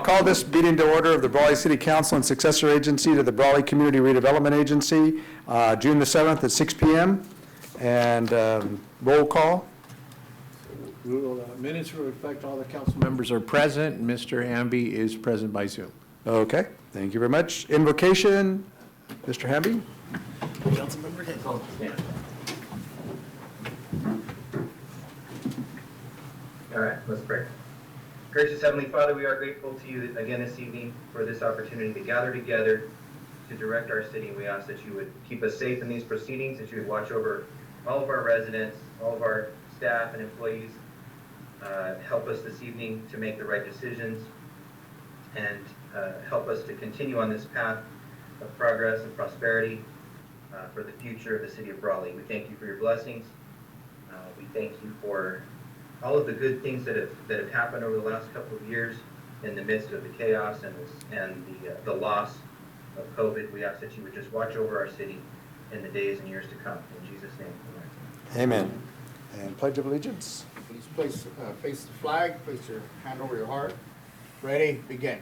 call this meeting to order of the Brawley City Council and successor agency to the Brawley Community Redevelopment Agency, June the 7th at 6 p.m. And roll call. Minutes will reflect all the council members are present. Mr. Hamby is present by Zoom. Okay, thank you very much. Invocation, Mr. Hamby. Councilmember Hickle. All right, let's pray. Gracious Heavenly Father, we are grateful to you again this evening for this opportunity to gather together to direct our city. We ask that you would keep us safe in these proceedings, that you would watch over all of our residents, all of our staff and employees. Help us this evening to make the right decisions and help us to continue on this path of progress and prosperity for the future of the city of Brawley. We thank you for your blessings. We thank you for all of the good things that have happened over the last couple of years in the midst of the chaos and the loss of COVID. We ask that you would just watch over our city in the days and years to come. In Jesus' name, Amen. And Pledge of Allegiance. Please face the flag, place your hand over your heart. Ready, begin.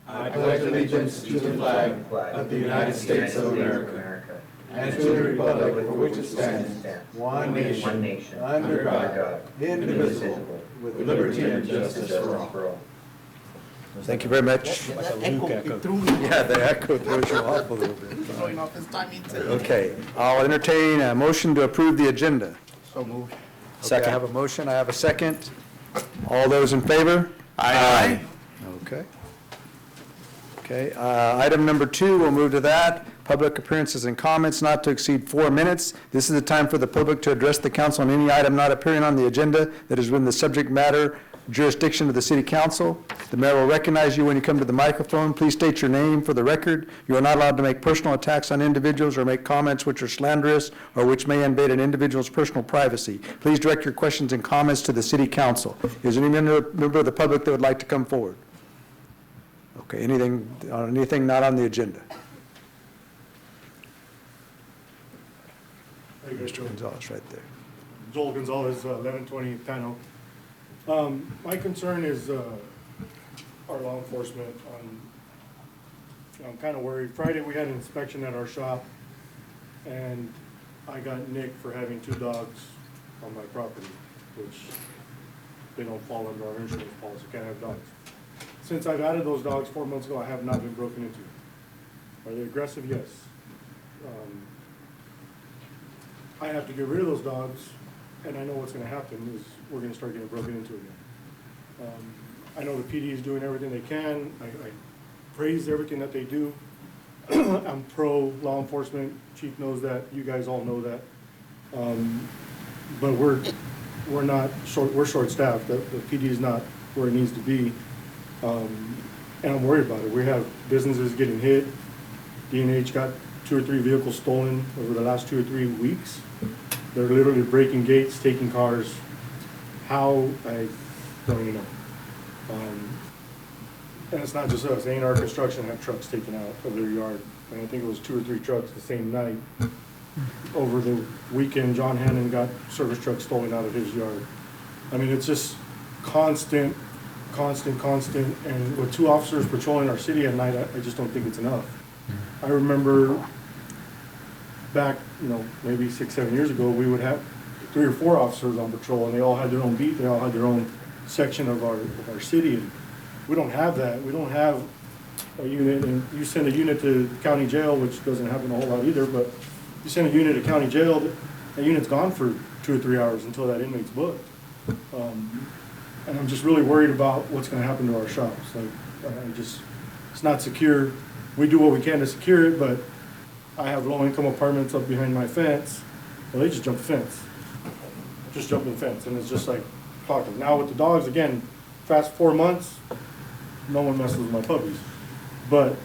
I pledge allegiance to the flag of the United States of America and to the republic for which it stands, one nation, under God, indivisible, with liberty and justice for all. Thank you very much. That echo, he threw me. Yeah, the echo throws you off a little bit. Throwing off his timing too. Okay, I'll entertain a motion to approve the agenda. So moved. Second. I have a motion, I have a second. All those in favor? Aye. Okay. Okay, item number 2, we'll move to that. Public appearances and comments not to exceed 4 minutes. This is the time for the public to address the council on any item not appearing on the agenda that is within the subject matter jurisdiction of the city council. The mayor will recognize you when you come to the microphone. Please state your name for the record. You are not allowed to make personal attacks on individuals or make comments which are slanderous or which may invade an individual's personal privacy. Please direct your questions and comments to the city council. Is there any member of the public that would like to come forward? Okay, anything not on the agenda? Mr. Gonzalez, right there. Joel Gonzalez, 1120 Tano. My concern is our law enforcement. I'm kind of worried. Friday we had an inspection at our shop, and I got nicked for having 2 dogs on my property, which they don't fall under our insurance policy. Can't have dogs. Since I've added those dogs 4 months ago, I have not been broken into. Are they aggressive? Yes. I have to get rid of those dogs, and I know what's going to happen is we're going to start getting broken into again. I know the PD is doing everything they can. I praise everything that they do. I'm pro law enforcement. Chief knows that. You guys all know that. But we're not short. We're short-staffed. The PD is not where it needs to be, and I'm worried about it. We have businesses getting hit. D&H got 2 or 3 vehicles stolen over the last 2 or 3 weeks. They're literally breaking gates, taking cars. How, I don't even know. And it's not just us. A&R Construction had trucks taken out of their yard. And I think it was 2 or 3 trucks the same night. Over the weekend, John Hannon got service trucks stolen out of his yard. I mean, it's just constant. And with 2 officers patrolling our city at night, I just don't think it's enough. I remember back, maybe 6-7 years ago, we would have 3 or 4 officers on patrol, and they all had their own beat. They all had their own section of our city. And we don't have that. We don't have a unit, and you send a unit to county jail, which doesn't happen a whole lot either, but you send a unit to county jail, that unit's gone for 2 or 3 hours until that inmate's booked. And I'm just really worried about what's going to happen to our shops. It's not secure. We do what we can to secure it, but I have low-income apartments up behind my fence. Well, they just jump the fence. Just jump the fence, and it's just like talking. Now with the dogs, again, fast 4 months, no one messes with my puppies. But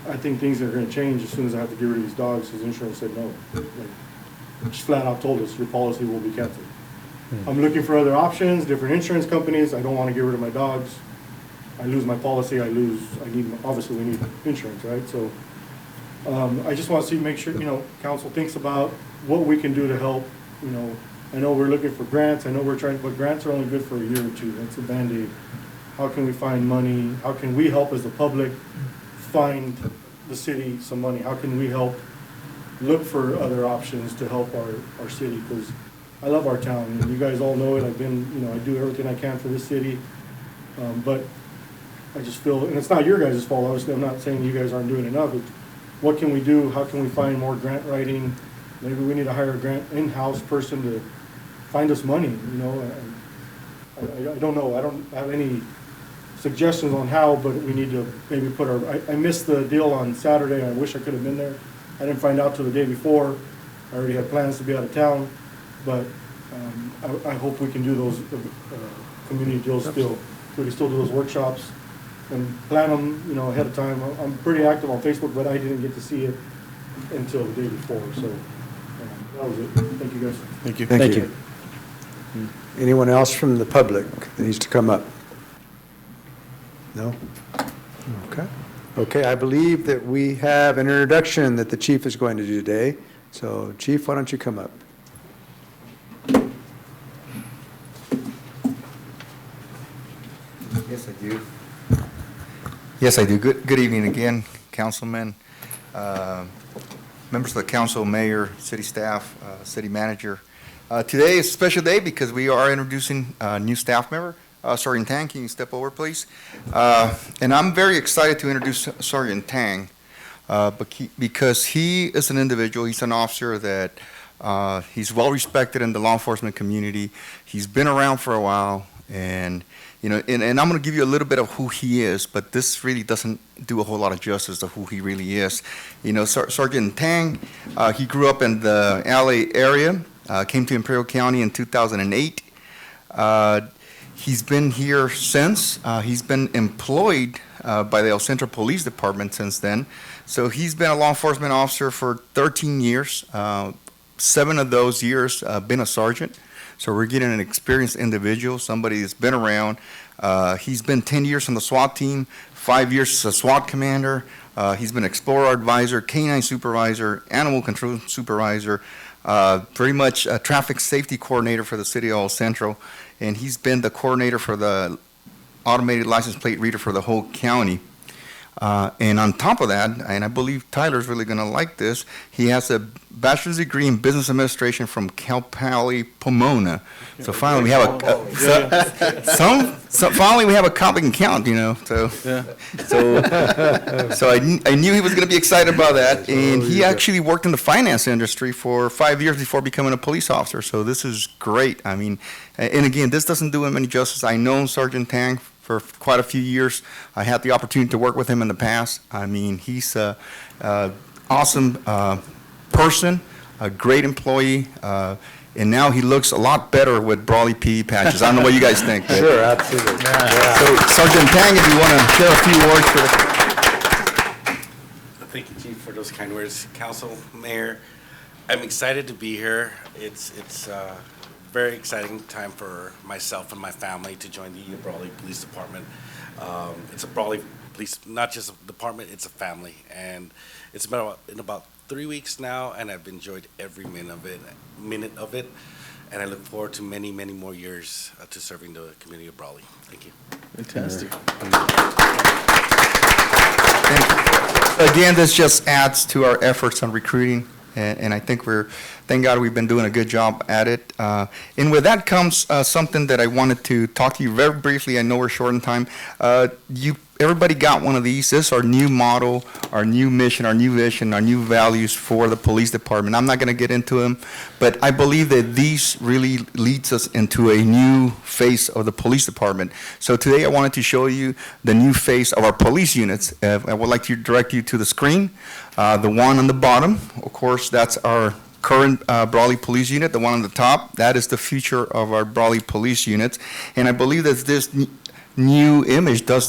I think things are going to change as soon as I have to get rid of these dogs. His insurance said no. Just flat out told us your policy will be canceled. I'm looking for other options, different insurance companies. I don't want to get rid of my dogs. I lose my policy. Obviously we need insurance, right? So I just want to make sure, council thinks about what we can do to help. I know we're looking for grants. I know we're trying, but grants are only good for a year or 2. That's a Band-Aid. how can we find money? How can we help as the public find the city some money? How can we help look for other options to help our city? Because I love our town, and you guys all know it. I've been, I do everything I can for this city. But I just feel, and it's not your guys' fault, obviously, I'm not saying you guys aren't doing enough. It's what can we do? How can we find more grant writing? Maybe we need to hire a grant in-house person to find us money, I don't know. I don't have any suggestions on how, but we need to maybe put I missed the deal on Saturday. I wish I could have been there. I didn't find out till the day before. I already had plans to be out of town, but I hope we can do those community deals still. We can still do those workshops and plan them, ahead of time. I'm pretty active on Facebook, but I didn't get to see it until the day before, so that was it. Thank you, guys. Thank you. Thank you. Anyone else from the public that needs to come up? No? Okay. Okay, I believe that we have an introduction that the chief is going to do today. So, Chief, why don't you come up? Yes, I do. Yes, I do. Good evening again, councilmen, members of the council, mayor, city staff, city manager. Today is a special day because we are introducing a new staff member. Sergeant Tang, can you step over, please? And I'm very excited to introduce Sergeant Tang because he is an individual, he's an officer that he's well respected in the law enforcement community. He's been around for a while, and and I'm going to give you a little bit of who he is, but this really doesn't do a whole lot of justice to who he really is. Sergeant Tang, he grew up in the LA area, came to Imperial County in 2008. He's been here since. He's been employed by the El Centro Police Department since then. So he's been a law enforcement officer for 13 years. 7 of those years been a sergeant. So we're getting an experienced individual, somebody that's been around. He's been 10 years on the SWAT team, 5 years as a SWAT commander. He's been explorer advisor, canine supervisor, animal control supervisor, pretty much a traffic safety coordinator for the city of El Centro. And he's been the coordinator for the automated license plate reader for the whole county. And on top of that, and I believe Tyler's really going to like this, he has a bachelor's degree in business administration from Cal Poly Pomona. So finally we have finally we have a cop that can count, So I knew he was going to be excited about that. And he actually worked in the finance industry for 5 years before becoming a police officer. So this is great. I mean, and again, this doesn't do him any justice. I know Sergeant Tang for quite a few years. I had the opportunity to work with him in the past. I mean, he's a awesome person, a great employee, and now he looks a lot better with Brawley PE patches. I don't know what you guys think. Sure, absolutely. Yeah. So, Sergeant Tang, if you want to share a few words for the... Thank you, Chief, for those kind words. Council, Mayor, I'm excited to be here. It's very exciting time for myself and my family to join the Brawley Police Department. It's a Brawley Police, not just a department, it's a family. And it's been in about 3 weeks now, and I've enjoyed every minute of it. And I look forward to many, many more years to serving the community of Brawley. Thank you. Fantastic. Again, this just adds to our efforts on recruiting, and I think thank God we've been doing a good job at it. And with that comes something that I wanted to talk to you very briefly. I know we're short on time. Everybody got one of these. This is our new model, our new mission, our new vision, our new values for the police department. I'm not going to get into them, but I believe that these really leads us into a new face of the police department. So today I wanted to show you the new face of our police units. I would like to direct you to the screen. The one on the bottom, of course, that's our current Brawley Police Unit. The one on the top, that is the future of our Brawley Police Units. And I believe that this new image does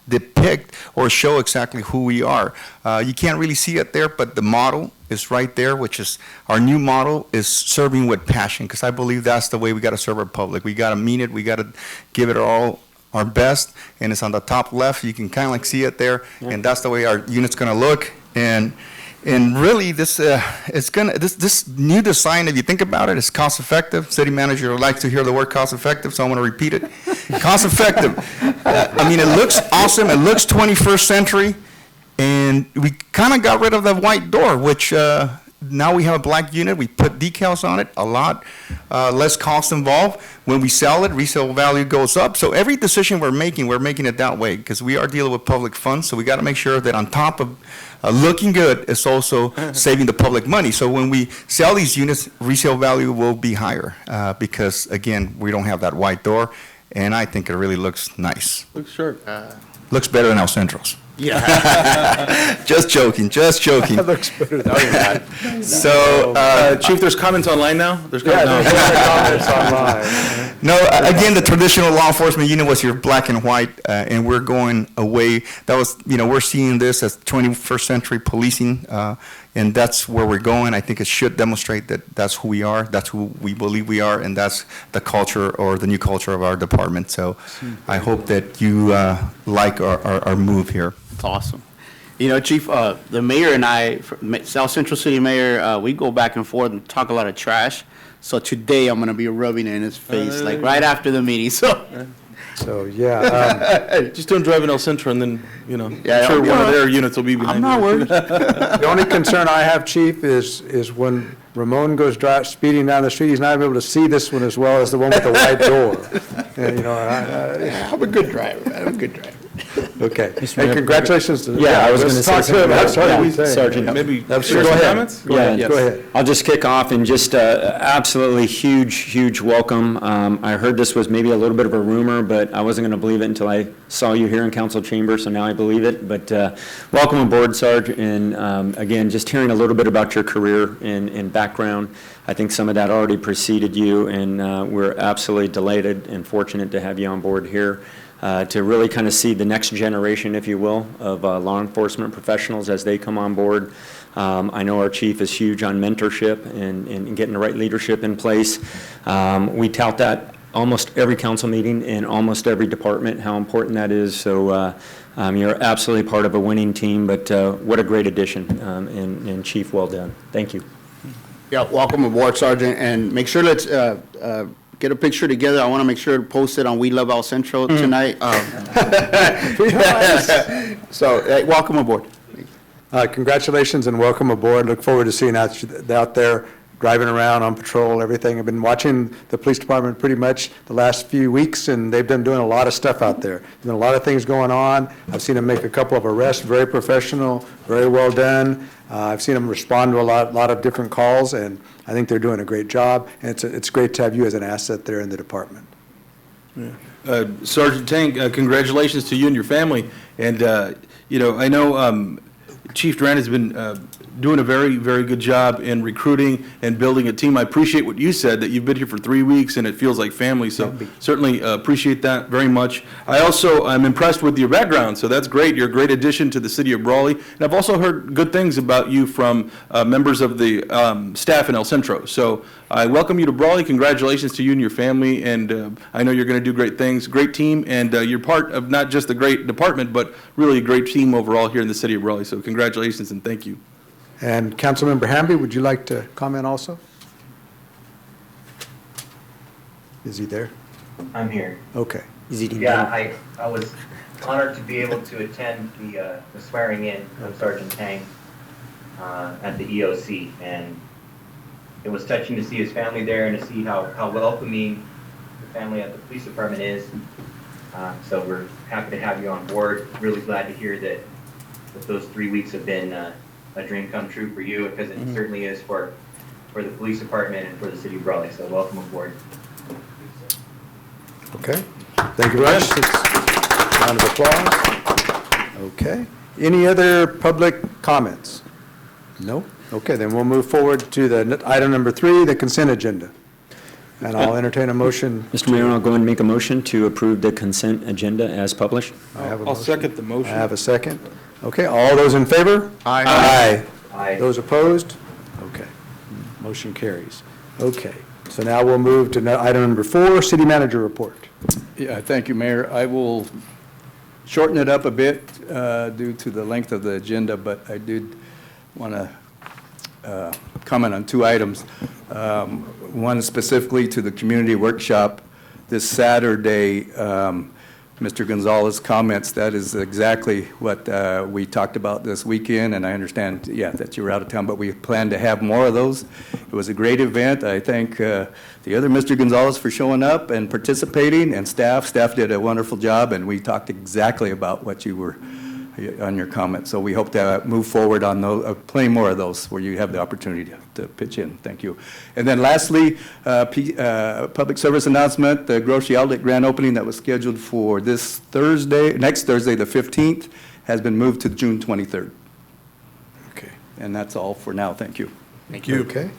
depict or show exactly who we are. You can't really see it there, but the model is right there, which is our new model is serving with passion, because I believe that's the way we got to serve our public. We got to mean it. We got to give it all our best, and it's on the top left. You can kind of like see it there, and that's the way our unit's going to look. And And really, this new design, if you think about it, is cost effective. City manager likes to hear the word cost effective, so I'm going to repeat it. Cost effective. I mean, it looks awesome. It looks 21st century. And we kind of got rid of the white door, which now we have a black unit. We put decals on it, a lot less cost involved. When we sell it, resale value goes up. So every decision we're making it that way because we are dealing with public funds. So we got to make sure that on top of looking good, it's also saving the public money. So when we sell these units, resale value will be higher because, again, we don't have that white door. And I think it really looks nice. Looks sharp. Looks better than El Centro's. Yeah. Just joking. That looks better than that. So, Chief, there's comments online now? There's Yeah, comments there's comments online. no, again, the traditional law enforcement unit was your black and white, and we're going away. That was, we're seeing this as 21st century policing, and that's where we're going. I think it should demonstrate that that's who we are, that's who we believe we are, and that's the culture or the new culture of our department. So I hope that you like our move here. It's awesome. You know, Chief, the mayor and I, South Central City Mayor, we go back and forth and talk a lot of trash. So today I'm going to be rubbing it in his face, like right after the meeting. So, yeah. Hey, just don't drive in El Centro and then, Yeah, I'm sure I'll- one of their units will be behind I'm not you. worried. The only concern I have, Chief, is when Ramon goes speeding down the street, he's not able to see this one as well as the one with the white door. And, I'm a good driver, man. I'm a good driver. okay. Hey, congratulations to. Yeah, I was let's gonna say talk to him. something. That's what Yeah, we say. Sergeant. Maybe Go share some ahead. comments? Yeah, Go ahead. I'll just kick off and just absolutely huge welcome. I heard this was maybe a little bit of a rumor, but I wasn't going to believe it until I saw you here in council chamber, so now I believe it. But welcome aboard, Sarge, and again, just hearing a little bit about your career and background. I think some of that already preceded you, and we're absolutely delighted and fortunate to have you on board here. To really kind of see the next generation, if you will, of law enforcement professionals as they come on board. I know our chief is huge on mentorship and getting the right leadership in place. We tout that almost every council meeting in almost every department, how important that is. So you're absolutely part of a winning team, but what a great addition. And Chief, well done. Thank you. Yeah, welcome aboard, Sergeant, and make sure let's get a picture together. I want to make sure to post it on We Love El Centro tonight. So, welcome aboard. Congratulations and welcome aboard. Look forward to seeing out there driving around on patrol, everything. I've been watching the police department pretty much the last few weeks, and they've been doing a lot of stuff out there. There's been a lot of things going on. I've seen them make a couple of arrests, very professional, very well done. I've seen them respond to a lot of different calls, and I think they're doing a great job. And it's great to have you as an asset there in the department. Sergeant Tank, congratulations to you and your family. And, I know Chief Duran has been doing a very, very good job in recruiting and building a team. I appreciate what you said, that you've been here for 3 weeks and it feels like family, so certainly appreciate that very much. I also am impressed with your background, so that's great. You're a great addition to the city of Brawley. And I've also heard good things about you from members of the staff in El Centro. So I welcome you to Brawley. Congratulations to you and your family, and I know you're going to do great things. Great team, and you're part of not just a great department, but really a great team overall here in the city of Brawley. So congratulations and thank you. And Councilmember Hamby, would you like to comment also? Is he there? I'm here. Okay. Yeah, I was honored to be able to attend the swearing in of Sergeant Tang at the EOC, and it was touching to see his family there and to see how welcoming the family at the police department is. So we're happy to have you on board. Really glad to hear that those 3 weeks have been a dream come true for you, because it certainly is for the police department and for the city of Brawley. So welcome aboard. Okay. Thank you very much. Round of applause. Okay. Any other public comments? No? Okay, then we'll move forward to the item number 3, the consent agenda. And I'll entertain a motion. Mr. Mayor, I'll go ahead and make a motion to approve the consent agenda as published. I'll second the motion. I have a second. Okay, all those in favor? Aye. Aye. Those opposed? Okay. Motion carries. Okay, so now we'll move to item number 4, city manager report. Yeah, thank you, Mayor. I will shorten it up a bit due to the length of the agenda, but I did want to comment on two items. One specifically to the community workshop this Saturday. Mr. Gonzalez comments, that is exactly what we talked about this weekend, and I understand, yeah, that you were out of town, but we plan to have more of those. It was a great event. I thank the other Mr. Gonzalez for showing up and participating, and staff. Staff did a wonderful job, and we talked exactly about what you were on your comments. So we hope to move forward on those, plenty more of those where you have the opportunity to pitch in. Thank you. And then lastly, public service announcement, the grocery outlet grand opening that was scheduled for this Thursday, next Thursday, the 15th, has been moved to June 23rd. Okay. And that's all for now. Thank you. Thank you. Okay.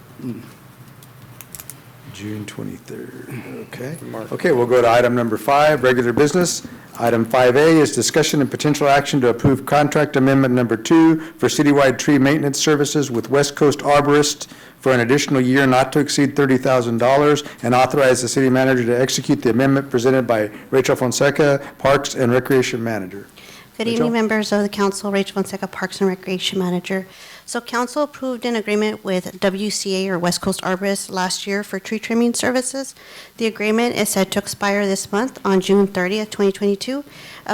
June 23rd, okay. Okay, we'll go to item number 5, regular business. Item 5A is discussion and potential action to approve contract amendment number 2 for citywide tree maintenance services with West Coast Arborist for an additional year not to exceed $30,000, and authorize the city manager to execute the amendment presented by Rachel Fonseca, Parks and Recreation Manager. Good Rachel? evening, members of the council. Rachel Fonseca, Parks and Recreation Manager. So council approved an agreement with WCA, or West Coast Arborist, last year for tree trimming services. The agreement is set to expire this month on June 30th, 2022.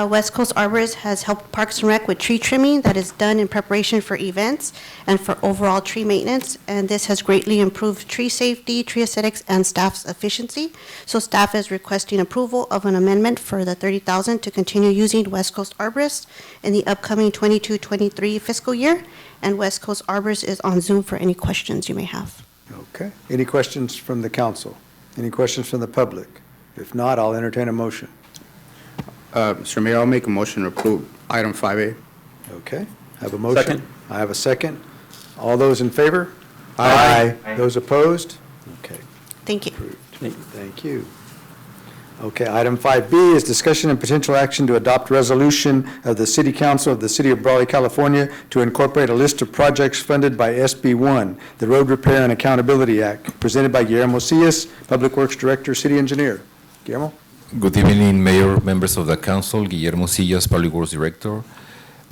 West Coast Arborist has helped Parks and Rec with tree trimming that is done in preparation for events and for overall tree maintenance, and this has greatly improved tree safety, tree aesthetics, and staff's efficiency. So staff is requesting approval of an amendment for the $30,000 to continue using West Coast Arborist in the upcoming 22-23 fiscal year, and West Coast Arborist is on Zoom for any questions you may have. Okay. Any questions from the council? Any questions from the public? If not, I'll entertain a motion. Mr. Mayor, I'll make a motion to approve item 5A. Okay. I have a motion. Second. I have a second. All those in favor? Aye. Those opposed? Okay. Thank you. Approved. Thank you. Okay, item 5B is discussion and potential action to adopt resolution of the City Council of the City of Brawley, California, to incorporate a list of projects funded by SB 1, the Road Repair and Accountability Act, presented by Guillermo Sillas, Public Works Director, City Engineer. Guillermo? Good evening, Mayor, members of the council. Guillermo Sillas, Public Works Director.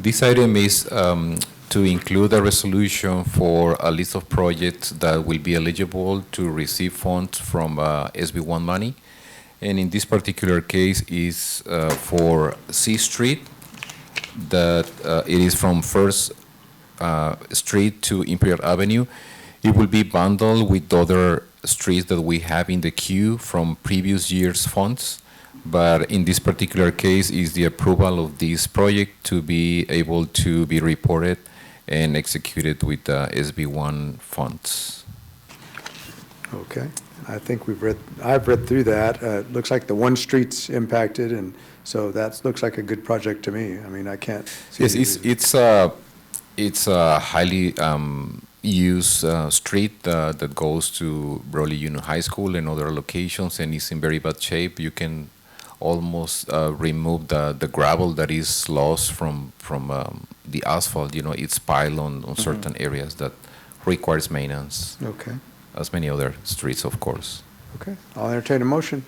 This item is to include a resolution for a list of projects that will be eligible to receive funds from SB1 money. And in this particular case is for C Street, that it is from First Street to Imperial Avenue. It will be bundled with other streets that we have in the queue from previous year's funds. But in this particular case is the approval of this project to be able to be reported and executed with SB1 funds. Okay. I think I've read through that. It looks like the one street's impacted, and so that looks like a good project to me. I mean, I can't see. Yes, it's a highly used street that goes to Brawley Union High School and other locations, and it's in very bad shape. You can almost remove the gravel that is lost from the asphalt. You know, it's piled on certain areas that requires maintenance. Okay. As many other streets, of course. Okay. I'll entertain a motion.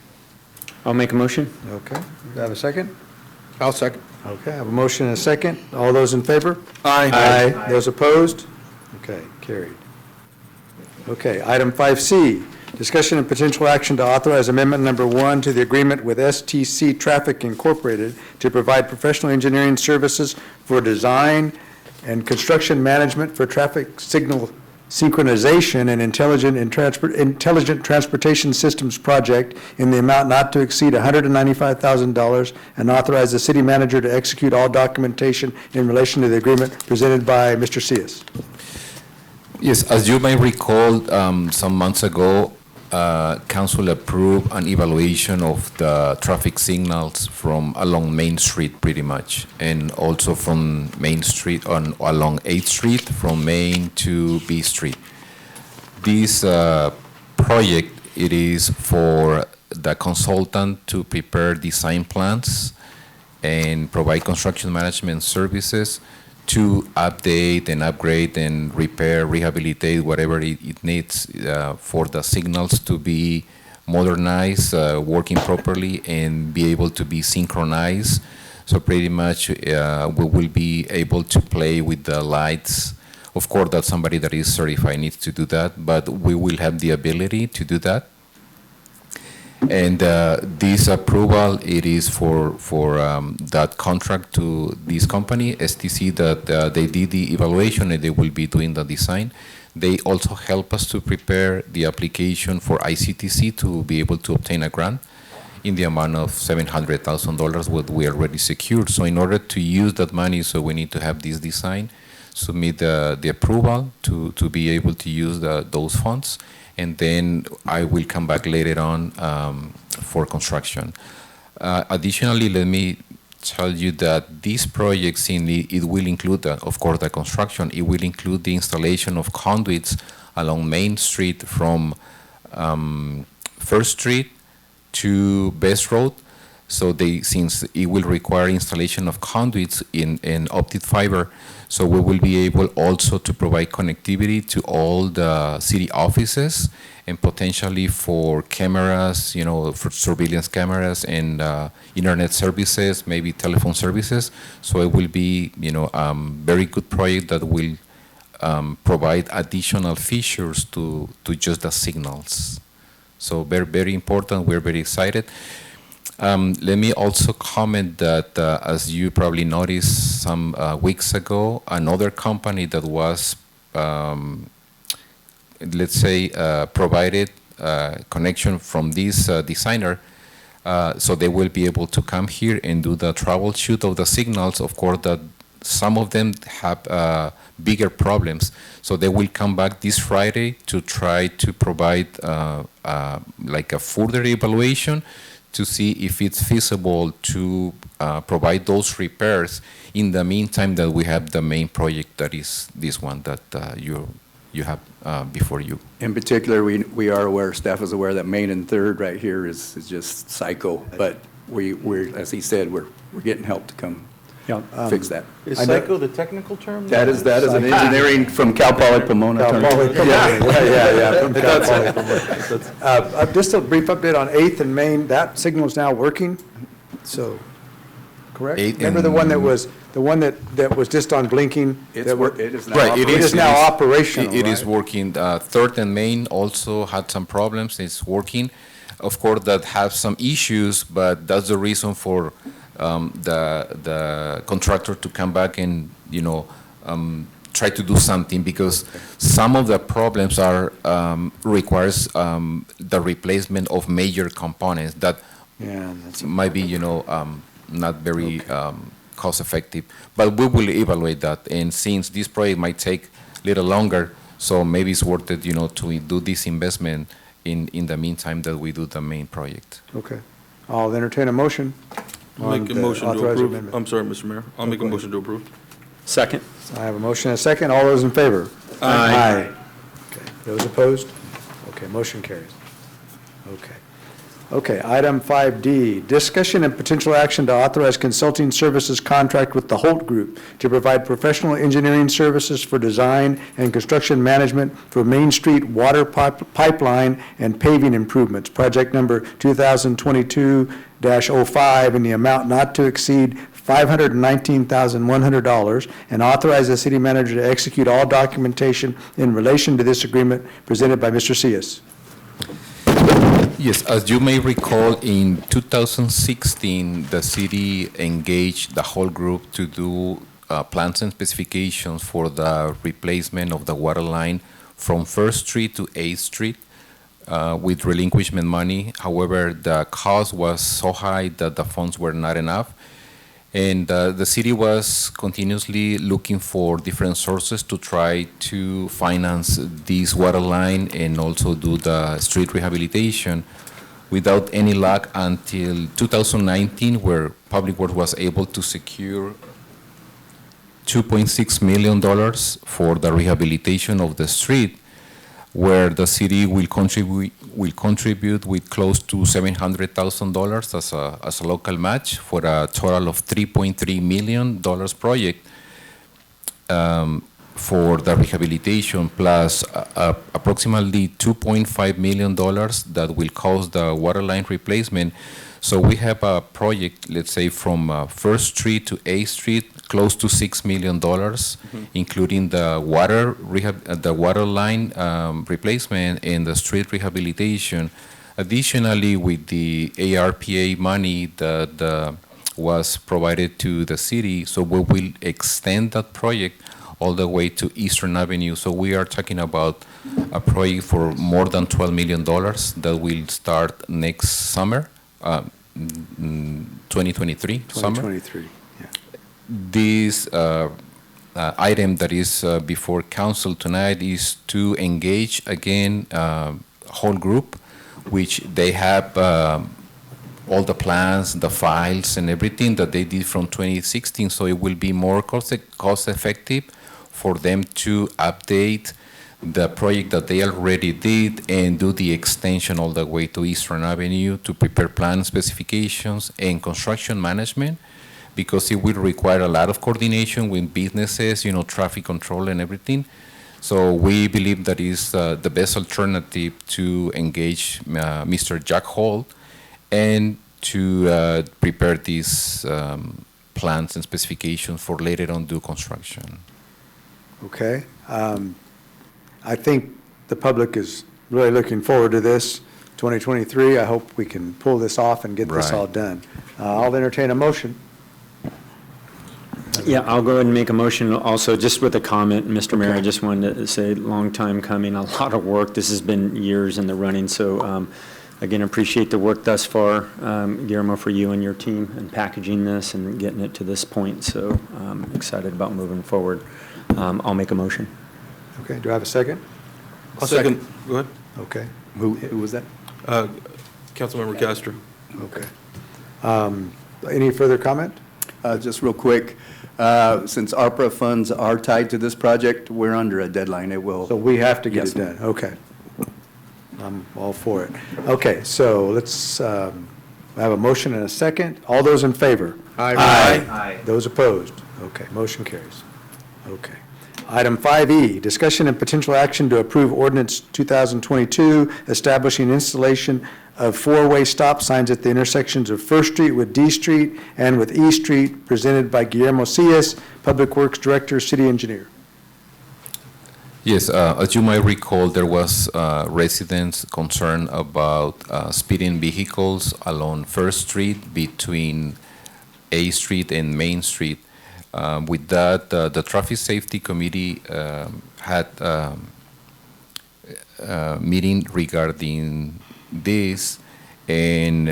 I'll make a motion. Okay. Do I have a second? I'll second. Okay. I have a motion and a second. All those in favor? Aye. Aye. Those opposed? Okay, carried. Okay, item 5C, discussion and potential action to authorize amendment number 1 to the agreement with STC Traffic Incorporated to provide professional engineering services for design and construction management for traffic signal synchronization and intelligent transportation systems project in the amount not to exceed $195,000, and authorize the city manager to execute all documentation in relation to the agreement presented by Mr. Sillas. Yes, as you may recall, some months ago, council approved an evaluation of the traffic signals from along Main Street pretty much, and also from Main Street along 8th Street from Main to B Street. This project, it is for the consultant to prepare design plans and provide construction management services to update and upgrade and repair, rehabilitate whatever it needs for the signals to be modernized, working properly, and be able to be synchronized. So pretty much we will be able to play with the lights Of course, that somebody that is certified needs to do that, but we will have the ability to do that. And this approval, it is for that contract to this company, STC, that they did the evaluation and they will be doing the design. They also help us to prepare the application for ICTC to be able to obtain a grant in the amount of $700,000, what we already secured. So in order to use that money, so we need to have this design, submit the approval to be able to use those funds. And then I will come back later on for construction. Additionally, let me tell you that these projects, it will include, of course, the construction. It will include the installation of conduits along Main Street from First Street to Best Road. So since it will require installation of conduits in optic fiber, so we will be able also to provide connectivity to all the city offices and potentially for cameras, for surveillance cameras and internet services, maybe telephone services. So it will be, very good project that will provide additional features to just the signals. So very, very important. We're very excited. Let me also comment that, as you probably noticed some weeks ago, another company that was, let's say, provided connection from this designer, so they will be able to come here and do the troubleshoot of the signals. Of course, that some of them have bigger problems, so they will come back this Friday to try to provide like a further evaluation to see if it's feasible to provide those repairs in the meantime that we have the main project, that is this one that you have before you. In particular, we are aware, staff is aware that Main and Third right here is just psycho, but we're, as he said, we're getting help to come fix that. Is psycho the technical term? That is an engineering from Cal Poly Pomona. Yeah, from Cal Poly Pomona. Just a brief update on 8th and Main, that signal's now working, so, correct? Remember the one that was just on blinking? It is now Right, it is now operational, It is right? working. Third and Main also had some problems. It's working. Of course, that have some issues, but that's the reason for the contractor to come back and, try to do something, because some of the problems are requires the replacement of major components that might be, not very cost effective. But we will evaluate that, and since this project might take a little longer, so maybe it's worth it, to do this investment in the meantime that we do the main project. Okay. I'll entertain a motion. I'll make a motion to Authorized approve. amendment. I'm sorry, Mr. Mayor. I'll make a motion to approve. Second. I have a motion and a second. All those in favor? Aye. Okay. Those opposed? Okay, motion carries. Okay, item 5D, discussion and potential action to authorize consulting services contract with the Holt Group to provide professional engineering services for design and construction management for Main Street water pipeline and paving improvements, project number 2022-05, in the amount not to exceed $519,100, and authorize the city manager to execute all documentation in relation to this agreement presented by Mr. Cias. Yes, as you may recall, in 2016, the city engaged the whole group to do plans and specifications for the replacement of the water line from First Street to 8th Street with relinquishment money. However, the cost was so high that the funds were not enough. And the city was continuously looking for different sources to try to finance this water line and also do the street rehabilitation without any luck until 2019, where Public Works was able to secure $2.6 million for the rehabilitation of the street, where the city will contribute with close to $700,000 as a local match, for a total of $3.3 million project for the rehabilitation, plus approximately $2.5 million that will cost the water line replacement. So we have a project, let's say, from First Street to 8th Street, close to $6 million, including the water line replacement and the street rehabilitation. Additionally, with the ARPA money that was provided to the city, so we will extend that project all the way to Eastern Avenue. So we are talking about a project for more than $12 million that will start next summer, 2023 summer. 2023, yeah. This item that is before council tonight is to engage again whole group, which they have all the plans, the files, and everything that they did from 2016. So it will be more cost effective for them to update the project that they already did and do the extension all the way to Eastern Avenue to prepare plan specifications and construction management, because it will require a lot of coordination with businesses, traffic control and everything. So we believe that is the best alternative to engage Mr. Jack Hall and to prepare these plans and specifications for later on do construction. Okay. I think the public is really looking forward to this, 2023. I hope we can pull this off and get this all done. I'll entertain a motion. Yeah, I'll go ahead and make a motion also, just with a comment, Mr. Mayor. I just wanted to say, long time coming, a lot of work. This has been years in the running. So, again, appreciate the work thus far, Guillermo, for you and your team in packaging this and getting it to this point. So, excited about moving forward. I'll make a motion. Okay, do I have a second? I'll second. Go ahead. Okay. Who was that? Councilmember Castro. Okay. Any further comment? Just real quick, since ARPA funds are tied to this project, we're under a deadline. It will. So we have to get Yes, it done. Okay. I'm all for it. Okay, so let's have a motion and a second. All those in favor? Aye. Aye. Those opposed? Okay, motion carries. Okay. Item 5E, discussion and potential action to approve Ordinance 2022, establishing installation of four-way stop signs at the intersections of First Street with D Street and with E Street, presented by Guillermo Sillas, Public Works Director, City Engineer. Yes, as you might recall, there was residents concerned about speeding vehicles along First Street between A Street and Main Street. With that, the Traffic Safety Committee had a meeting regarding this, and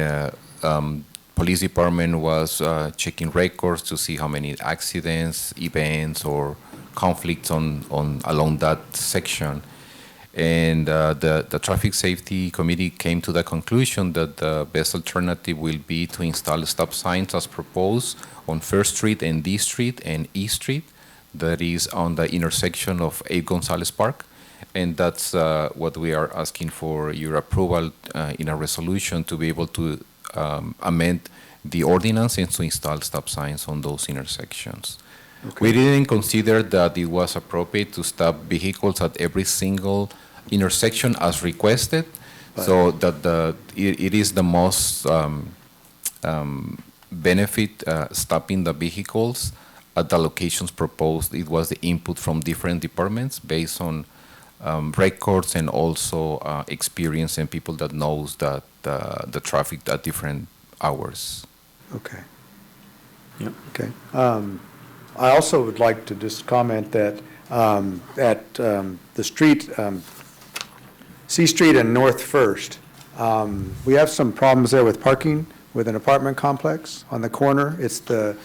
police department was checking records to see how many accidents, events, or conflicts along that section. And the Traffic Safety Committee came to the conclusion that the best alternative will be to install stop signs as proposed on First Street and D Street and E Street, that is on the intersection of Abe Gonzalez Park. And that's what we are asking for your approval in a resolution to be able to amend the ordinance and to install stop signs on those intersections. Okay. We didn't consider that it was appropriate to stop vehicles at every single intersection as requested, so that it is the most benefit stopping the vehicles at the locations proposed. It was the input from different departments based on records and also experience and people that knows that the traffic at different hours. Okay. Yep. Okay. I also would like to just comment that at the street, C Street and North First, we have some problems there with parking with an apartment complex on the corner. It's the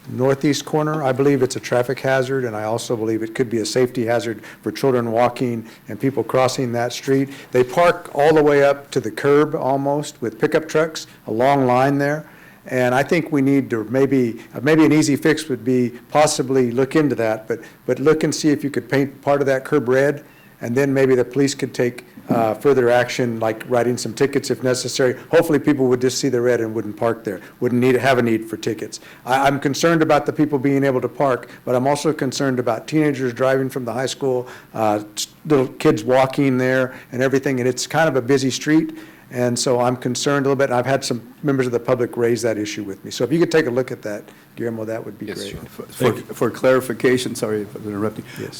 northeast corner. I believe it's a traffic hazard, and I also believe it could be a safety hazard for children walking and people crossing that street. They park all the way up to the curb almost with pickup trucks, a long line there. And I think we need to maybe an easy fix would be possibly look into that, but look and see if you could paint part of that curb red, and then maybe the police could take further action, like writing some tickets if necessary. Hopefully people would just see the red and wouldn't park there, wouldn't have a need for tickets. I'm concerned about the people being able to park, but I'm also concerned about teenagers driving from the high school, little kids walking there and everything, and it's kind of a busy street. And so I'm concerned a little bit. I've had some members of the public raised that issue with me. So if you could take a look at that, Guillermo, that would be Yes, great. sure. For clarification, sorry if I'm interrupting. Yes.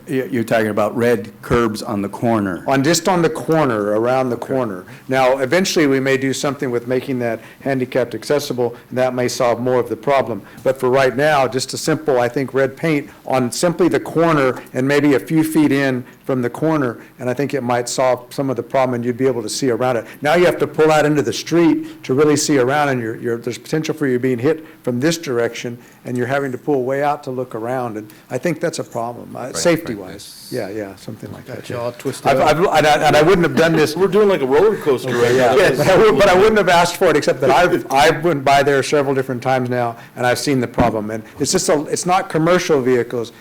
You're talking about red curbs on the corner. Just on the corner, around the corner. Now, eventually, we may do something with making that handicapped accessible, and that may solve more of the problem. But for right now, just a simple, I think, red paint on simply the corner and maybe a few feet in from the corner, and I think it might solve some of the problem, and you'd be able to see around it. Now you have to pull out into the street to really see around, and there's potential for you being hit from this direction, and you're having to pull way out to look around, and I think that's a problem, safety-wise. Yeah, something like that. Got you all twisted I've- up. I've- And I wouldn't have done this. We're doing like a roller coaster right now. Yeah, but I wouldn't have asked for it, except that I've went by there several different times now, and I've seen the problem. And it's just, it's not commercial vehicles,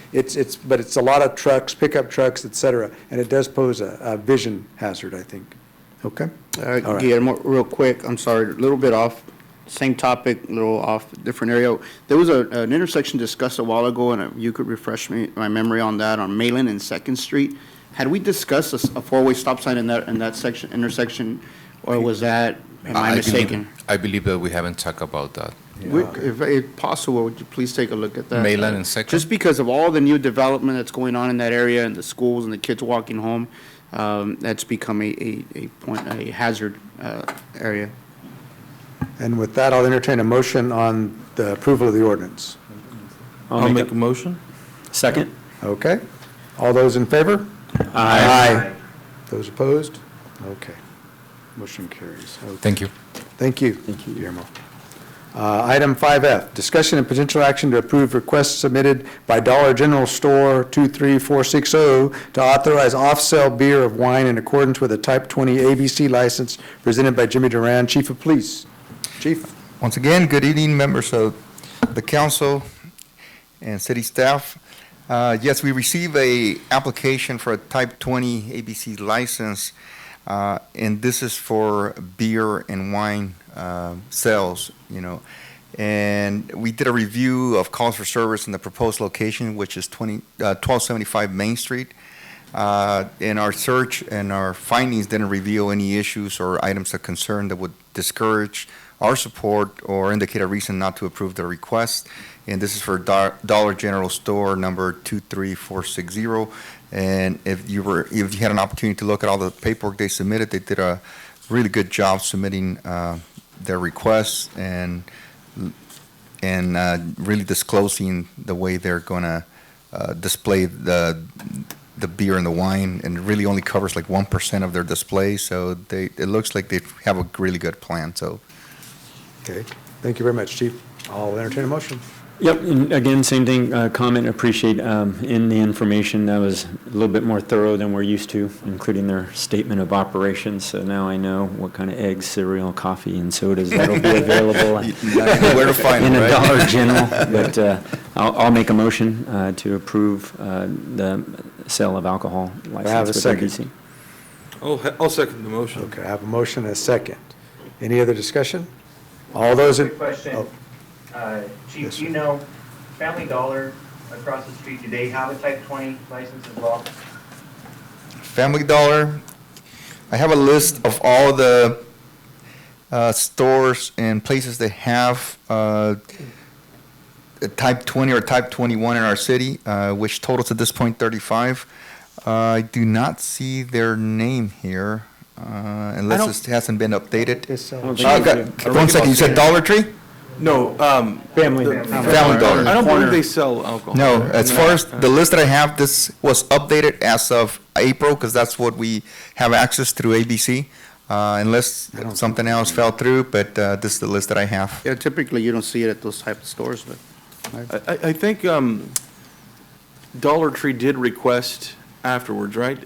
but it's a lot of trucks, pickup trucks, et cetera, and it does pose a vision hazard, I think. Okay? All right. Guillermo, real quick, I'm sorry, a little bit off, same topic, a little off, different area. There was an intersection discussed a while ago, and you could refresh my memory on that, on Malin and Second Street. Had we discussed a four-way stop sign in that section, intersection, or was that, am I mistaken? I believe that we haven't talked about that. If possible, would you please take a look at that? Mainland and Second? Just because of all the new development that's going on in that area, and the schools and the kids walking home, that's become a hazard area. And with that, I'll entertain a motion on the approval of the ordinance. I'll make a motion. Second? Okay? All those in favor? Aye. Those opposed? Okay. Motion carries. Okay. Thank you. Thank you. Guillermo. Item 5F, discussion and potential action to approve requests submitted by Dollar General Store 23460 to authorize off-sale beer of wine in accordance with a Type 20 ABC license presented by Jimmy Duran, Chief of Police. Chief? Once again, good evening, members of the council and city staff. Yes, we received a application for a Type 20 ABC license, and this is for beer and wine sales, And we did a review of calls for service in the proposed location, which is 1275 Main Street. In our search and our findings didn't reveal any issues or items of concern that would discourage our support or indicate a reason not to approve the request. And this is for Dollar General Store number 23460. And if you had an opportunity to look at all the paperwork they submitted, they did a really good job submitting their requests and really disclosing the way they're going to display the beer and the wine, and it really only covers like 1% of their display. So it looks like they have a really good plan. So. Okay. Thank you very much, Chief. I'll entertain a motion. Yep, and again, same thing, comment, appreciate in the information that was a little bit more thorough than we're used to, including their statement of operations. So now I know what kind of eggs, cereal, coffee, and sodas that'll be available Where to find in them, a right? Dollar General. But I'll make a motion to approve the sale of alcohol license. I have a with second. ABC. I'll second the motion. Okay, I have a motion and a second. Any other discussion? All those in... Quick question. Oh. Chief, Yes, do you know Family Dollar across the street, do they have a Type 20 license as well? Family Dollar, I have a list of all the stores and places that have Type 20 or Type 21 in our city, which totals at this point 35. I do not see their name here, unless it hasn't been updated. One second, you said Dollar Tree? No, Family. Family Dollar. I don't believe they sell alcohol. No, as far as the list that I have, this was updated as of April, because that's what we have access through ABC, unless something else fell through, but this is the list that I have. Yeah, typically you don't see it at those type of stores, but. I think Dollar Tree did request afterwards, right?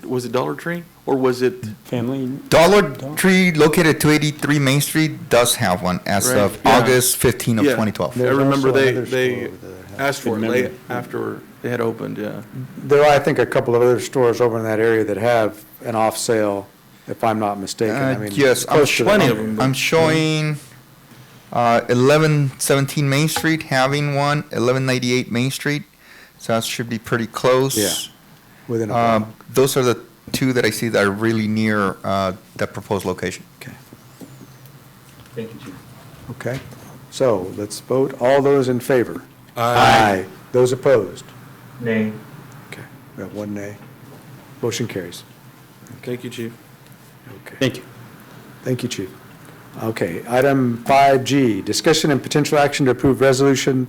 Was it Dollar Tree, or was it? Family? Dollar Tree, located at 283 Main Street, does have one as Right, of yeah. August 15 of Yeah. 2012. I There's remember also they another store that asked for Good it memory. late after they had opened, yeah. There are, I think, a couple of other stores over in that area that have an off sale, if I'm not mistaken. I mean, Yes, I'm close to that. plenty of them. I'm showing 1117 Main Street having one, 1198 Main Street, so that should be pretty close. Yeah, within a block. Those are the two that I see that are really near that proposed location. Okay. Thank you, Chief. Okay, so let's vote. All those in favor? Aye. Those opposed? Nay. Okay, we have one nay. Motion carries. Thank you, Chief. Okay. Thank you. Thank you, Chief. Okay, item 5G, discussion and potential action to approve resolution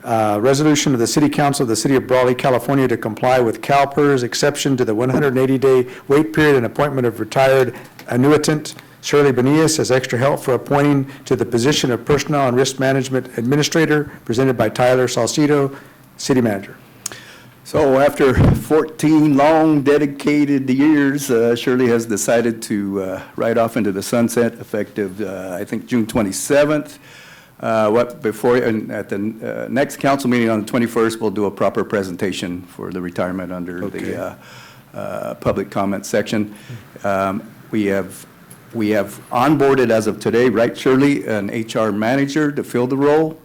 of the City Council of the City of Brawley, California to comply with CalPERS exception to the 180-day wait period and appointment of retired annuitant Shirley Benias as extra help for appointing to the position of Personnel and Risk Management Administrator, presented by Tyler Salcido, City Manager. So after 14 long dedicated years, Shirley has decided to ride off into the sunset effective, I think, June 27th. At the next council meeting on the 21st, we'll do a proper presentation for the retirement under the public comment section. We have onboarded as of today, right, Shirley, an HR manager to fill the role.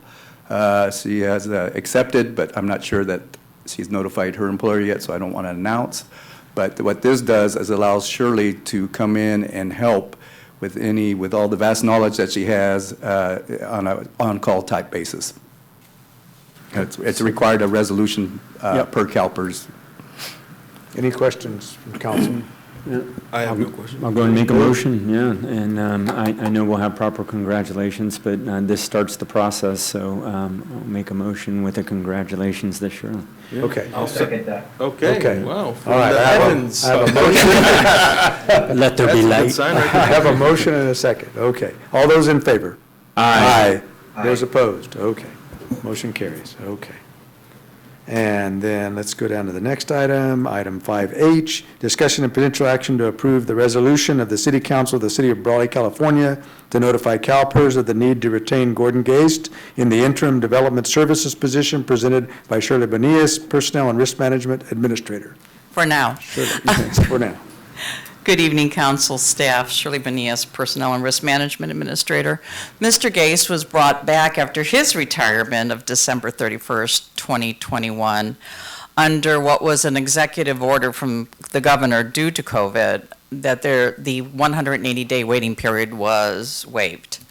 She has accepted, but I'm not sure that she's notified her employer yet, so I don't want to announce. But what this does is allows Shirley to come in and help with all the vast knowledge that she has on an on-call type basis. It's required a resolution per CalPERS. Any questions from council? I have no question. I'll go and make a motion, yeah, and I know we'll have proper congratulations, but this starts the process, so I'll make a motion with a congratulations this year. Yeah. Okay. I'll second that. Okay, wow. From All right, the I heavens. have a motion. Let there be That's a good light. sign right I there. have a motion and a second. Okay. All those in favor? Aye. Those opposed? Okay. Motion carries. Okay. And then let's go down to the next item, item 5H, discussion and potential action to approve the resolution of the City Council of the City of Brawley, California, to notify CalPERS of the need to retain Gordon Geist in the interim development services position presented by Shirley Benias, Personnel and Risk Management Administrator. For now. Shirley, thanks for now. Good evening, council, staff. Shirley Benias, Personnel and Risk Management Administrator. Mr. Gase was brought back after his retirement of December 31st, 2021, under what was an executive order from the governor due to COVID, that the 180-day waiting period was waived.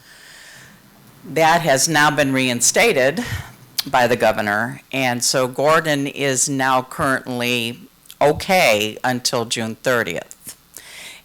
That has now been reinstated by the governor, and so Gordon is now currently okay until June 30th.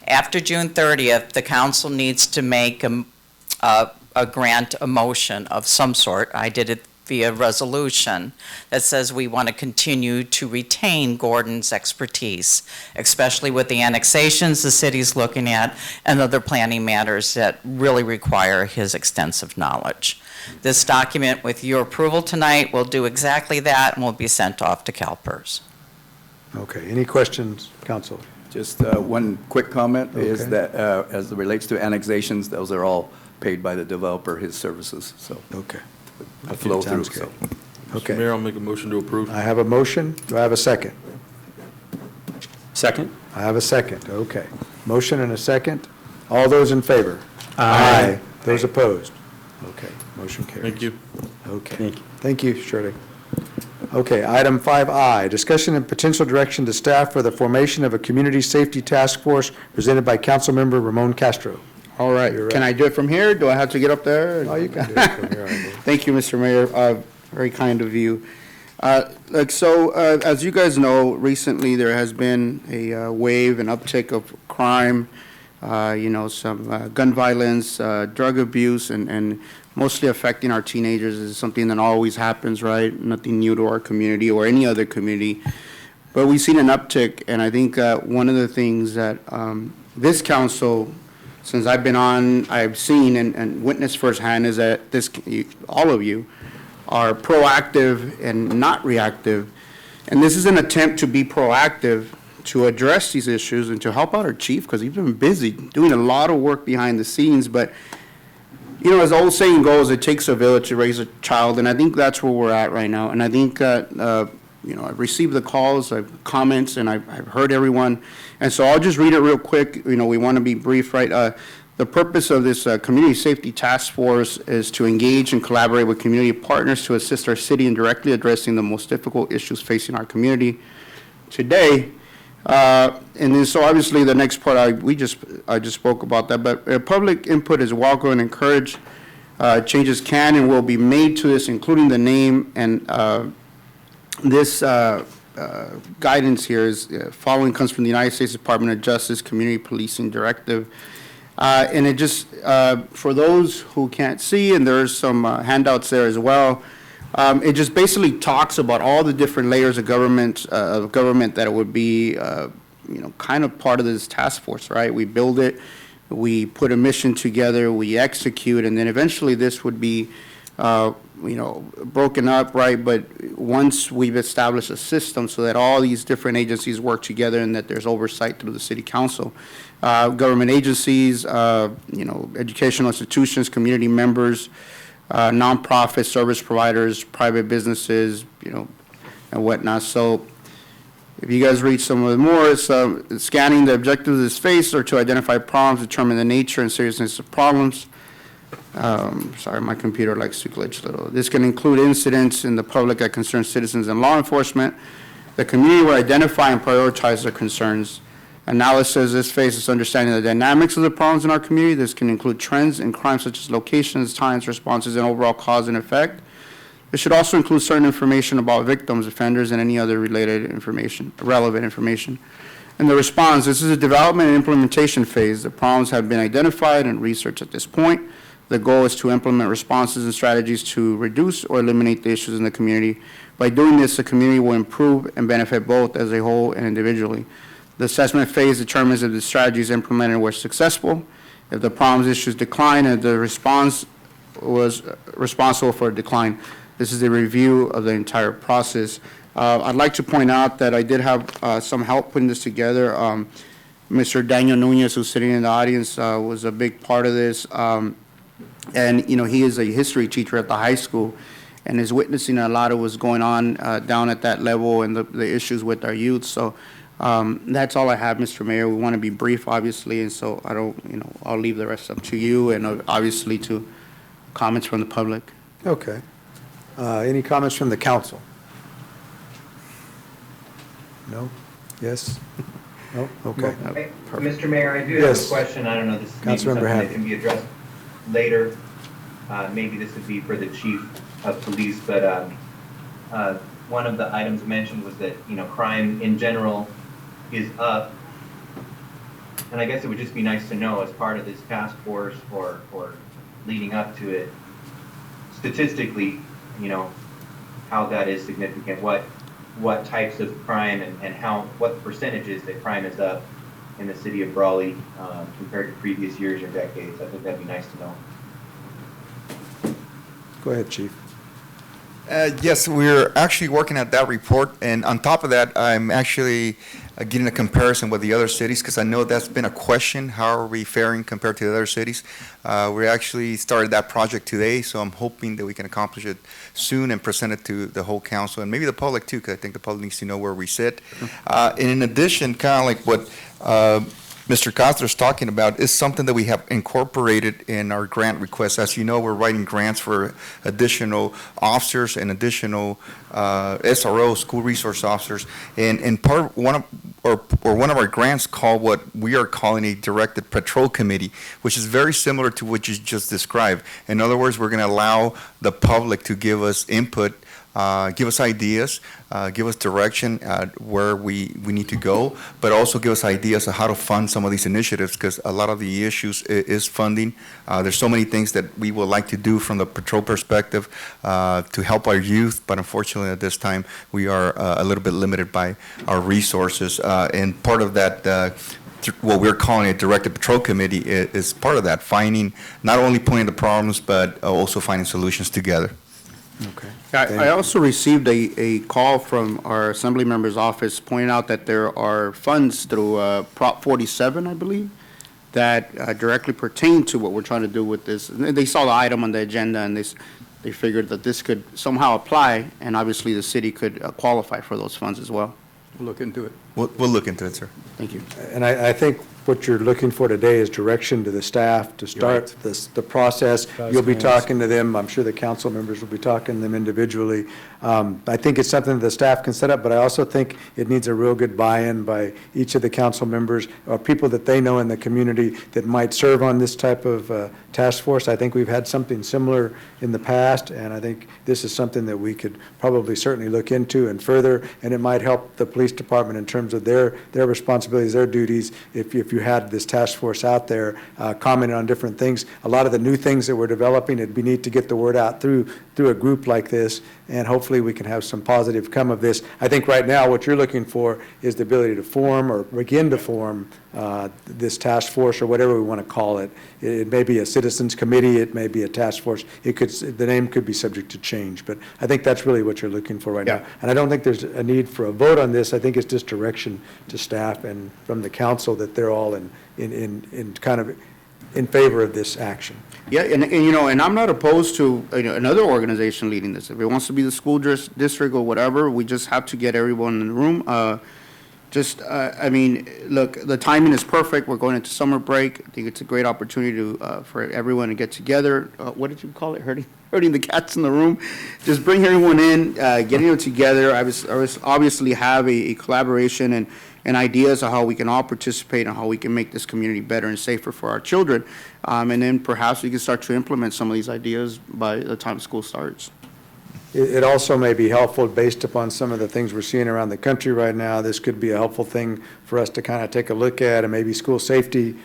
After June 30th, the council needs to make a grant a motion of some sort. I did it via resolution that says we want to continue to retain Gordon's expertise, especially with the annexations the city's looking at and other planning matters that really require his extensive knowledge. This document, with your approval tonight, will do exactly that and will be sent off to CalPERS. Okay. Any questions, council? Just one quick comment is Okay. that as it relates to annexations, those are all paid by the developer, his services, so. Okay. A flow through, Sounds so. good. Mr. Okay. Mayor, I'll make a motion to approve. I have a motion. Do I have a second? Second? I have a second. Okay. Motion and a second. All those in favor? Aye. Those opposed? Okay. Motion carries. Thank you. Okay. Thank you. Thank you, Shirley. Okay, item 5I, discussion and potential direction to staff for the formation of a community safety task force presented by Councilmember Ramon Castro. All right, You're can right. I do it from here? Do I have to get up there? Oh, you can do it from here, I believe. Thank you, Mr. Mayor. Very kind of you. As you guys know, recently there has been a wave, an uptick of crime, some gun violence, drug abuse, and mostly affecting our teenagers is something that always happens, right? Nothing new to our community or any other community. But we've seen an uptick, and I think one of the things that this council, since I've been on, I've seen and witnessed firsthand is that all of you are proactive and not reactive. And this is an attempt to be proactive, to address these issues and to help out our chief, because he's been busy doing a lot of work behind the scenes. But, as the old saying goes, it takes a village to raise a child, and I think that's where we're at right now. And I think that, I've received the calls, comments, and I've heard everyone. And so I'll just read it real quick. We want to be brief, right? The purpose of this Community Safety Task Force is to engage and collaborate with community partners to assist our city in directly addressing the most difficult issues facing our community. Today, And then, so obviously, the next part, I just spoke about that, but public input is welcome and encouraged. Changes can and will be made to this, including the name, and this guidance here is, following comes from the United States Department of Justice Community Policing Directive. And it just, for those who can't see, and there's some handouts there as well, it just basically talks about all the different layers of government that it would be, kind of part of this task force, right? We build it, we put a mission together, we execute, and then eventually this would be, broken up, right? But once we've established a system so that all these different agencies work together and that there's oversight through the city council, government agencies, educational institutions, community members, nonprofit service providers, private businesses, and whatnot. So if you guys read some of the more, it's scanning the objectives of this phase are to identify problems, determine the nature and seriousness of problems. Sorry, my computer likes to glitch a little. This can include incidents in the public that concern citizens and law enforcement. The community will identify and prioritize their concerns. Analysis, this phase is understanding the dynamics of the problems in our community. This can include trends in crime such as locations, times, responses, and overall cause and effect. It should also include certain information about victims, offenders, and any other related information, relevant information. And the response, this is a development and implementation phase. The problems have been identified and researched at this point. The goal is to implement responses and strategies to reduce or eliminate the issues in the community. By doing this, the community will improve and benefit both as a whole and individually. The assessment phase determines if the strategies implemented were successful, if the problems issues decline, and if the response was responsible for a decline. This is a review of the entire process. I'd like to point out that I did have some help putting this together. Mr. Daniel Nunez, who's sitting in the audience, was a big part of this. And, he is a history teacher at the high school and is witnessing a lot of what's going on down at that level and the issues with our youth. So that's all I have, Mr. Mayor. We want to be brief, obviously, and so I don't, I'll leave the rest up to you and obviously to comments from the public. Okay. Any comments from the council? No? Yes? No? Okay. Hey, Mr. Mayor, I do have Yes. a question. I don't know, this is maybe Councilmember something that Hammond. can be addressed later. Maybe this would be for the chief of police, but one of the items mentioned was that, crime in general is up. And I guess it would just be nice to know, as part of this task force or leading up to it, statistically, how that is significant, what types of crime and what percentages that crime is up in the city of Brawley compared to previous years or decades. I think that'd be nice to know. Go ahead, Chief. Yes, we're actually working at that report, and on top of that, I'm actually getting a comparison with the other cities, because I know that's been a question, how are we faring compared to the other cities? We actually started that project today, so I'm hoping that we can accomplish it soon and present it to the whole council, and maybe the public too, because I think the public needs to know where we sit. And in addition, kind of like what Mr. Castro is talking about, is something that we have incorporated in our grant requests. As you know, we're writing grants for additional officers and additional SRO, school resource officers. And one of our grants called what we are calling a directed patrol committee, which is very similar to what you just described. In other words, we're going to allow the public to give us input, give us ideas, give us direction where we need to go, but also give us ideas of how to fund some of these initiatives, because a lot of the issues is funding. There's so many things that we would like to do from the patrol perspective to help our youth, but unfortunately at this time we are a little bit limited by our resources. And part of that, what we're calling a directed patrol committee is part of that, finding, not only pointing the problems, but also finding solutions together. Okay. I also received a call from our assembly member's office pointing out that there are funds through Prop 47, I believe, that directly pertain to what we're trying to do with this. And they saw the item on the agenda, and they figured that this could somehow apply, and obviously the city could qualify for those funds as well. We'll look into it. We'll look into it, sir. Thank you. And I think what you're looking for today is direction to the staff to start the process. You'll be talking to them. I'm sure the council members will be talking to them individually. I think it's something that the staff can set up, but I also think it needs a real good buy-in by each of the council members or people that they know in the community that might serve on this type of task force. I think we've had something similar in the past, and I think this is something that we could probably certainly look into and further, and it might help the police department in terms of their responsibilities, their duties, if you had this task force out there commenting on different things. A lot of the new things that we're developing, it'd be neat to get the word out through a group like this, and hopefully we can have some positive come of this. I think right now what you're looking for is the ability to form or begin to form this task force or whatever we want to call it. It may be a citizens committee, it may be a task force. The name could be subject to change, but I think that's really what you're looking for right now. And I don't think there's a need for a vote on this. I think it's just direction to staff and from the council that they're all in kind of in favor of this action. Yeah, and I'm not opposed to another organization leading this. If it wants to be the school district or whatever, we just have to get everyone in the room. Look, the timing is perfect. We're going into summer break. I think it's a great opportunity for everyone to get together. What did you call it? Herding the cats in the room. Just bring everyone in, getting them together. I obviously have a collaboration and ideas of how we can all participate and how we can make this community better and safer for our children. And then perhaps we can start to implement some of these ideas by the time school starts. It also may be helpful based upon some of the things we're seeing around the country right now. This could be a helpful thing for us to kind of take a look at, and maybe school safety,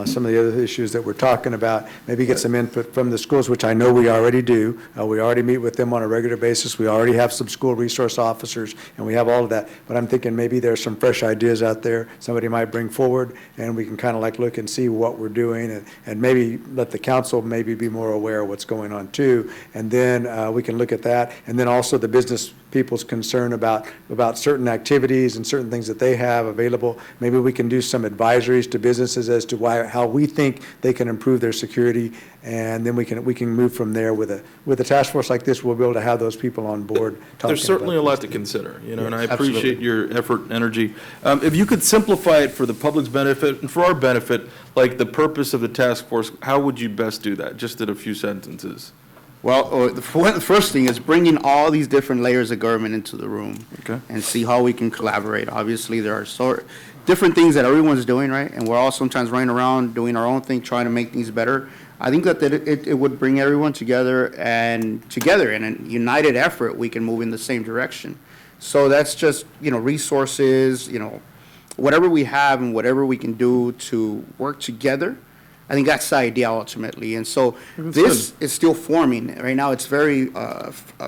some of the other issues that we're talking about, maybe get some input from the schools, which I know we already do. We already meet with them on a regular basis. We already have some school resource officers, and we have all of that. But I'm thinking maybe there's some fresh ideas out there somebody might bring forward, and we can kind of like look and see what we're doing, and maybe let the council maybe be more aware of what's going on too. And then we can look at that. And then also the business people's concern about certain activities and certain things that they have available. Maybe we can do some advisories to businesses as to how we think they can improve their security, and then we can move from there. With a task force like this, we'll be able to have those people on board. There's certainly a lot to consider, and I appreciate your effort and energy. If you could simplify it for the public's benefit and for our benefit, like the purpose of the task force, how would you best do that? Just in a few sentences. Well, the first thing is bringing all these different layers of government into the room and see how we can collaborate. Obviously, there are different things that everyone's doing, right? And we're all sometimes running around doing our own thing, trying to make things better. I think that it would bring everyone together, and in a united effort, we can move in the same direction. So that's just, resources, whatever we have and whatever we can do to work together. I think that's the idea ultimately. And so this is still forming. Right now it's very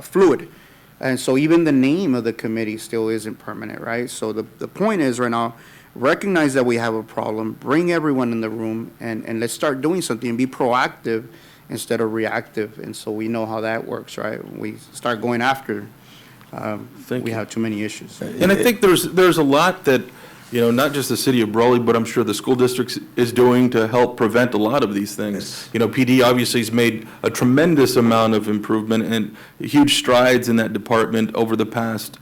fluid. And so even the name of the committee still isn't permanent, right? So the point is right now, recognize that we have a problem, bring everyone in the room, and let's start doing something and be proactive instead of reactive. And so we know how that works, right? We start going after, we have too many issues. And I think there's a lot that, not just the city of Brawley, but I'm sure the school district is doing to help prevent a lot of these things. PD obviously has made a tremendous amount of improvement and huge strides in that department over the past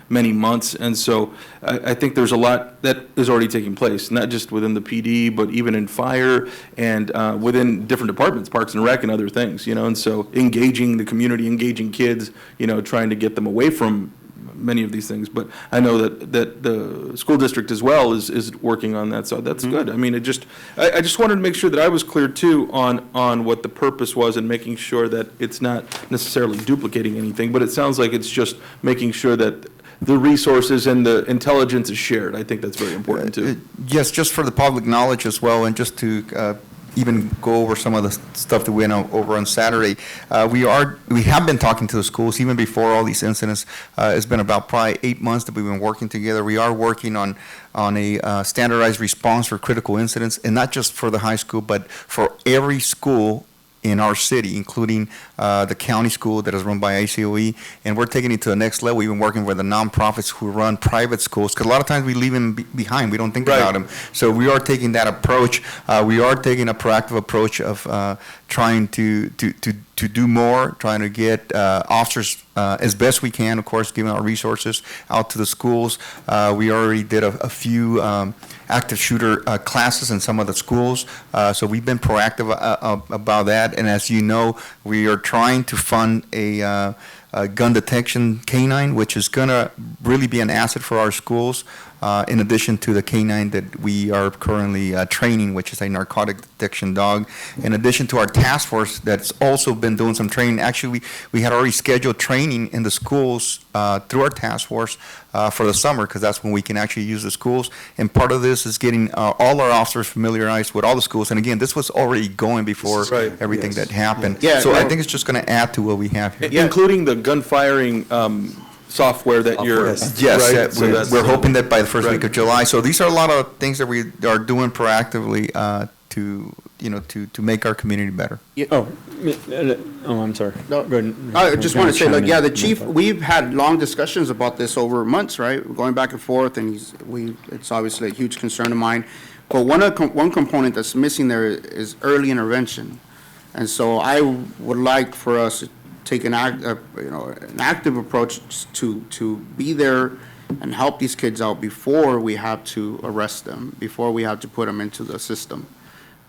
many months. And so I think there's a lot that is already taking place, not just within the PD, but even in fire and within different departments, Parks and Rec and other things, and so engaging the community, engaging kids, trying to get them away from many of these things. But I know that the school district as well is working on that, so that's good. I mean, I just wanted to make sure that I was clear too on what the purpose was and making sure that it's not necessarily duplicating anything, but it sounds like it's just making sure that the resources and the intelligence is shared. I think that's very important too. Yes, just for the public knowledge as well, and just to even go over some of the stuff that we went over on Saturday. We have been talking to the schools even before all these incidents. It's been about probably 8 months that we've been working together. We are working on a standardized response for critical incidents, and not just for the high school, but for every school in our city, including the county school that is run by ICOE, and we're taking it to the next level, even working with the nonprofits who run private schools, because a lot of times we leave them behind, we don't think about them. So we are taking that approach. We are taking a proactive approach of trying to do more, trying to get officers as best we can, of course, giving our resources out to the schools. We already did a few active shooter classes in some of the schools, so we've been proactive about that. And as you know, we are trying to fund a gun detection canine, which is going to really be an asset for our schools, in addition to the canine that we are currently training, which is a narcotic detection dog. In addition to our task force that's also been doing some training. Actually, we had already scheduled training in the schools through our task force for the summer, because that's when we can actually use the schools. And part of this is getting all our officers familiarized with all the schools. And again, this was already going before everything that happened. Yeah, so I think it's just going to add to what we have here. Including the gun firing software that you're. Yes, right? So that's- we're hoping that by the first week of July. So these are a lot of things that we are doing proactively to make our community better. I'm sorry. No, Go ahead. I just want to say, like, Chime yeah, in. the chief, we've had long discussions about this over months, right? Going back and forth, and it's obviously a huge concern of mine. But one component that's missing there is early intervention. And so I would like for us to take an active approach to be there and help these kids out before we have to arrest them, before we have to put them into the system.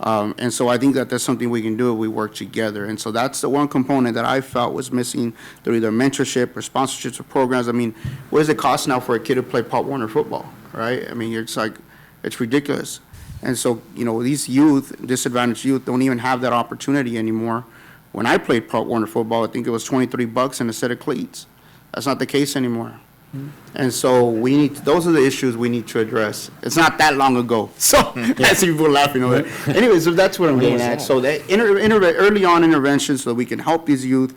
And so I think that that's something we can do if we work together. And so that's the one component that I felt was missing through either mentorship or sponsorships or programs. I mean, what does it cost now for a kid to play Pop Warner football, right? I mean, it's ridiculous. And so, these youth, disadvantaged youth, don't even have that opportunity anymore. When I played Pop Warner football, I think it was $23 and a set of cleats. That's not the case anymore. And so those are the issues we need to address. It's not that long ago, so I see people laughing over it. Anyways, so that's what I'm getting at. So that early on intervention so that we can help these youth,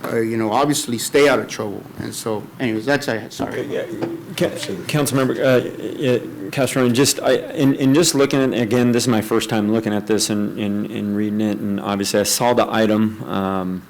obviously stay out of trouble. And so, anyways, that's it. Sorry. Councilmember Castro, and just looking at, again, this is my first time looking at this and reading it, and obviously I saw the item on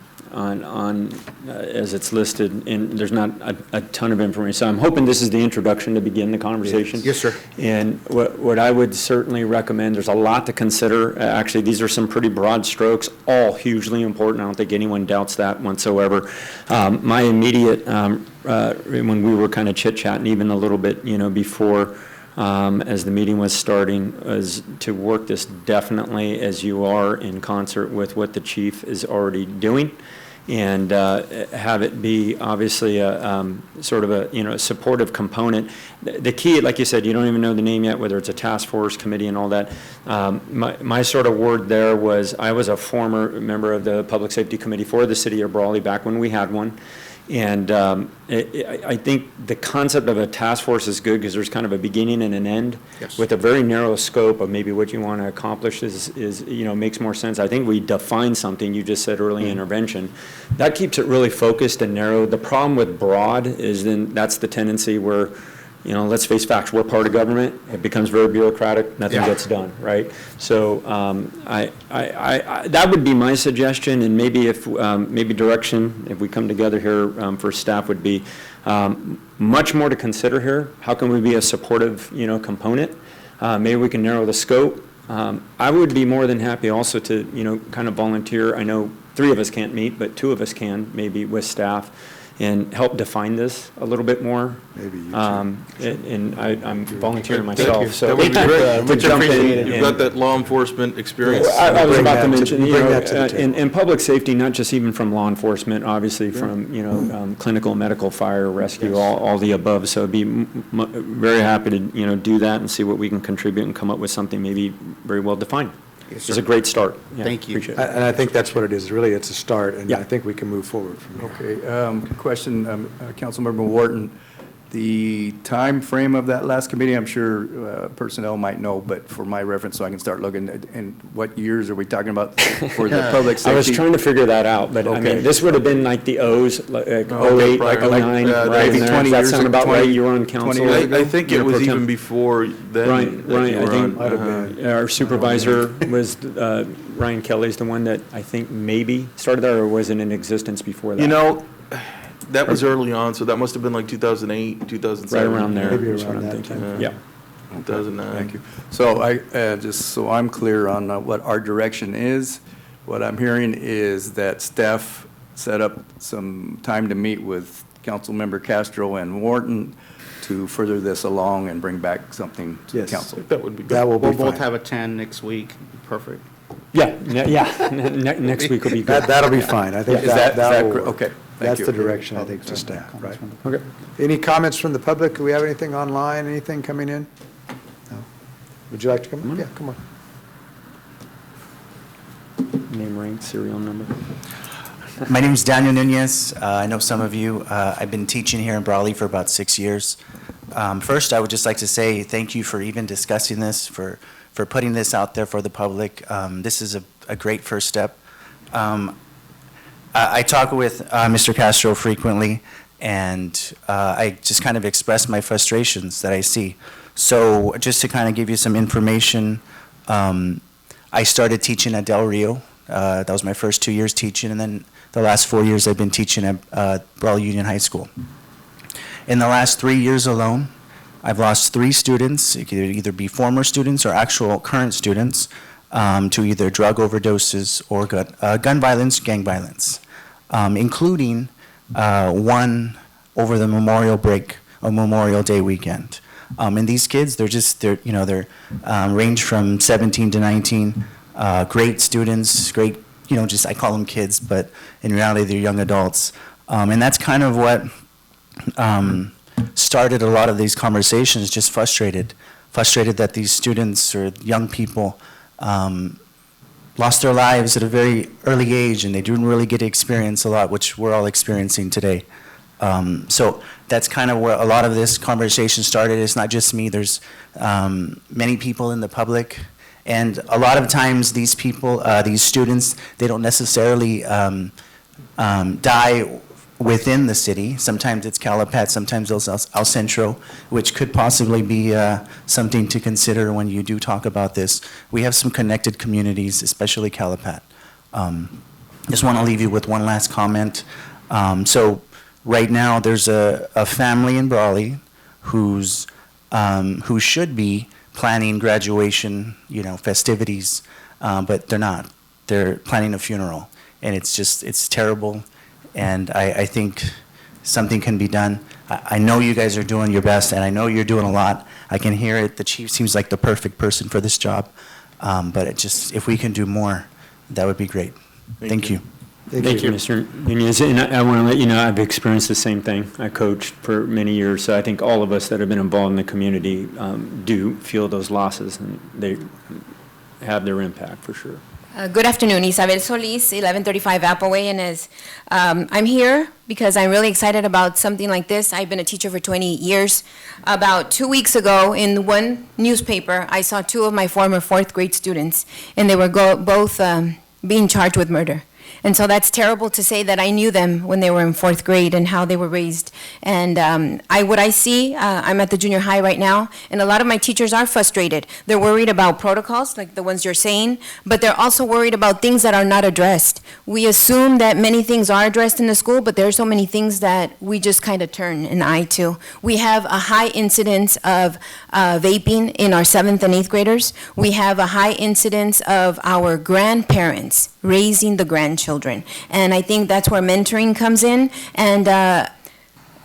as it's listed, and there's not a ton of information. So I'm hoping this is the introduction to begin the conversation. Yes, sir. And what I would certainly recommend, there's a lot to consider. Actually, these are some pretty broad strokes, all hugely important. I don't think anyone doubts that whatsoever. My immediate, when we were kind of chit-chatting even a little bit, before, as the meeting was starting, was to work this definitely as you are in concert with what the chief is already doing, and have it be obviously a sort of a supportive component. The key, like you said, you don't even know the name yet, whether it's a task force committee and all that. My sort of word there was, I was a former member of the Public Safety Committee for the city of Brawley back when we had one. And I think the concept of a task force is good because there's kind of a beginning and an end. Yes. With a very narrow scope of maybe what you want to accomplish is makes more sense. I think we define something, you just said early intervention. That keeps it really focused and narrow. The problem with broad is then that's the tendency where, let's face facts, we're part of government, it becomes very bureaucratic, nothing gets done, right? So I that would be my suggestion, and maybe if, maybe direction, if we come together here for staff would be much more to consider here. How can we be a supportive, component? Maybe we can narrow the scope. I would be more than happy also to, kind of volunteer. I know 3 of us can't meet, but 2 of us can, maybe with staff, and help define this a little bit more. Maybe you And I'm volunteering myself, so. That would be great. To jump in You've got that law enforcement experience. I was about to mention, bring that to the table. in public safety, not just even from law enforcement, obviously from, clinical, medical, fire, rescue, all the above. So I'd be very happy to, do that and see what we can contribute and come up with something maybe very well defined. Yes, It's a great start. Yeah, Thank you. Appreciate it. And I think that's what it is, really, it's a start, and Yeah. I think we can move forward from there. Okay, question, Councilmember Wharton. The time frame of that last committee, I'm sure personnel might know, but for my reference, so I can start looking, and what years are we talking about for the public safety? I was trying to figure that out, but I Okay. mean, this would have been like the O's, like 08, like 09, like, right in maybe there. 20 Does that years sound ago, about right? 20 You were on council. 20 I think it Mayor was Pro Tem. even before then. Ryan, that you I were think on. our supervisor was, Ryan Kelly's the one that I think maybe started that, or was it in existence before that? You know, that was early on, so that must have been like 2008, 2007. Right around there. Maybe is what around I'm that thinking. time. Yeah. 2009. Thank you. So just so I'm clear on what our direction is, what I'm hearing is that staff set up some time to meet with Councilmember Castro and Wharton to further this along and bring back something to the Yes. council. That would be good. That will be We'll both fine. have a 10 next week. Perfect. Yeah, next week will be good. That'll be fine. I think Is that that will correct? work. Okay, thank That's you. the direction, I think, to staff, right? Okay. Any comments from the public? Do we have anything online, anything coming in? No. Would you like to come? Yeah, come on. Name, rank, serial number. My name is Daniel Nunez. I know some of you. I've been teaching here in Brawley for about 6 years. First, I would just like to say thank you for even discussing this, for putting this out there for the public. This is a great first step. I talk with Mr. Castro frequently, and I just kind of express my frustrations that I see. So just to kind of give you some information, I started teaching at Del Rio. That was my first 2 years teaching, and then the last 4 years I've been teaching at Brawley Union High School. In the last 3 years alone, I've lost 3 students. It could either be former students or actual current students to either drug overdoses or gun violence, gang violence, including one over the Memorial break, or Memorial Day weekend. And these kids, they're range from 17 to 19, great students, great, I call them kids, but in reality, they're young adults. And that's kind of what started a lot of these conversations, just frustrated that these students or young people lost their lives at a very early age, and they didn't really get to experience a lot, which we're all experiencing today. So that's kind of where a lot of this conversation started. It's not just me. There's many people in the public, and a lot of times these people, these students, they don't necessarily die within the city. Sometimes it's Calapat, sometimes it's El Centro, which could possibly be something to consider when you do talk about this. We have some connected communities, especially Calapat. Just want to leave you with one last comment. So right now, there's a family in Brawley who should be planning graduation, festivities, but they're not. They're planning a funeral, and it's terrible. And I think something can be done. I know you guys are doing your best, and I know you're doing a lot. I can hear it. The chief seems like the perfect person for this job. But if we can do more, that would be great. Thank you. Thank you, Mr. Nunez. And I want to let you know, I've experienced the same thing. I coached for many years, so I think all of us that have been involved in the community do feel those losses, and they have their impact for sure. Good afternoon, Isabel Solis, 1135 Appleway, and I'm here because I'm really excited about something like this. I've been a teacher for 20 years. About 2 weeks ago, in one newspaper, I saw 2 of my former 4th grade students, and they were both being charged with murder. And so that's terrible to say that I knew them when they were in 4th grade and how they were raised. And what I see, I'm at the junior high right now, and a lot of my teachers are frustrated. They're worried about protocols, like the ones you're saying, but they're also worried about things that are not addressed. We assume that many things are addressed in the school, but there are so many things that we just kind of turn an eye to. We have a high incidence of vaping in our 7th and 8th graders. We have a high incidence of our grandparents raising the grandchildren. And I think that's where mentoring comes in. And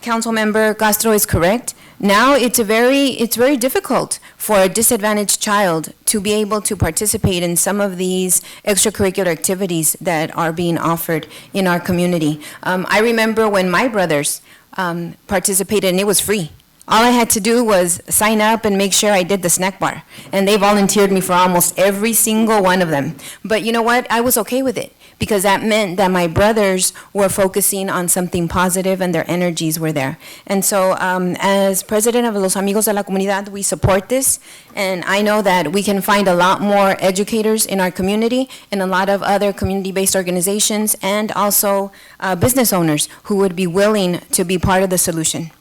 Councilmember Castro is correct. Now it's very difficult for a disadvantaged child to be able to participate in some of these extracurricular activities that are being offered in our community. I remember when my brothers participated, and it was free. All I had to do was sign up and make sure I did the snack bar. And they volunteered me for almost every single one of them. But you know what? I was okay with it because that meant that my brothers were focusing on something positive and their energies were there. And so as president of Los Amigos de la Comunidad, we support this, and I know that we can find a lot more educators in our community and a lot of other community-based organizations and also business owners who would be willing to be part of the solution.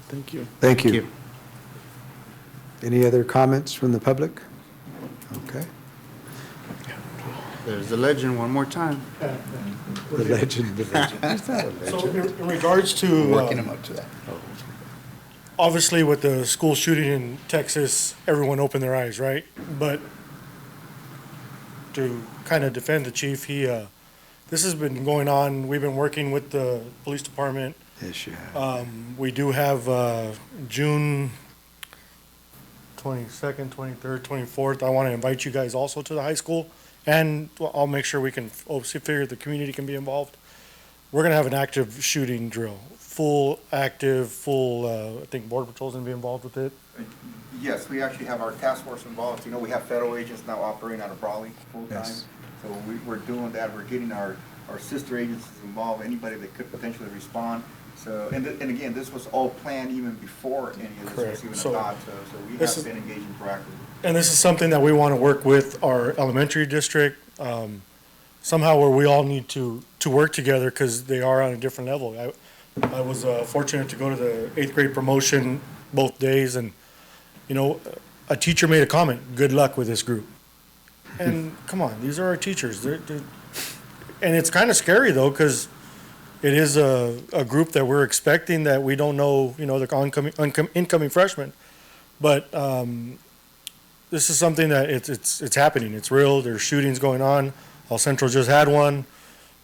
Thank you. Thank you. Any other comments from the public? Okay. There's the legend one more time. The legend, the legend. So in regards to, Working them up to that. obviously with the school shooting in Texas, everyone opened their eyes, right? But to kind of defend the chief, this has been going on. We've been working with the police department. Yes, you have. We do have June 22nd, 23rd, 24th. I want to invite you guys also to the high school, and I'll make sure we can figure the community can be involved. We're going to have an active shooting drill, full active, full, I think Border Patrol's going to be involved with it. Yes, we actually have our task force involved. You know, we have federal agents now operating out of Brawley full-time. Yes. So we're doing that. We're getting our sister agencies involved, anybody that could potentially respond. So, and again, this was all planned even before any of this was even So, thought. So we have been engaging proactively. And this is something that we want to work with our elementary district, somehow where we all need to work together because they are on a different level. I was fortunate to go to the 8th grade promotion both days, and, you know, a teacher made a comment, good luck with this group. And come on, these are our teachers. And it's kind of scary though, because it is a group that we're expecting that we don't know, you know, the incoming freshmen. But this is something that it's happening. It's real. There's shootings going on. El Centro just had one.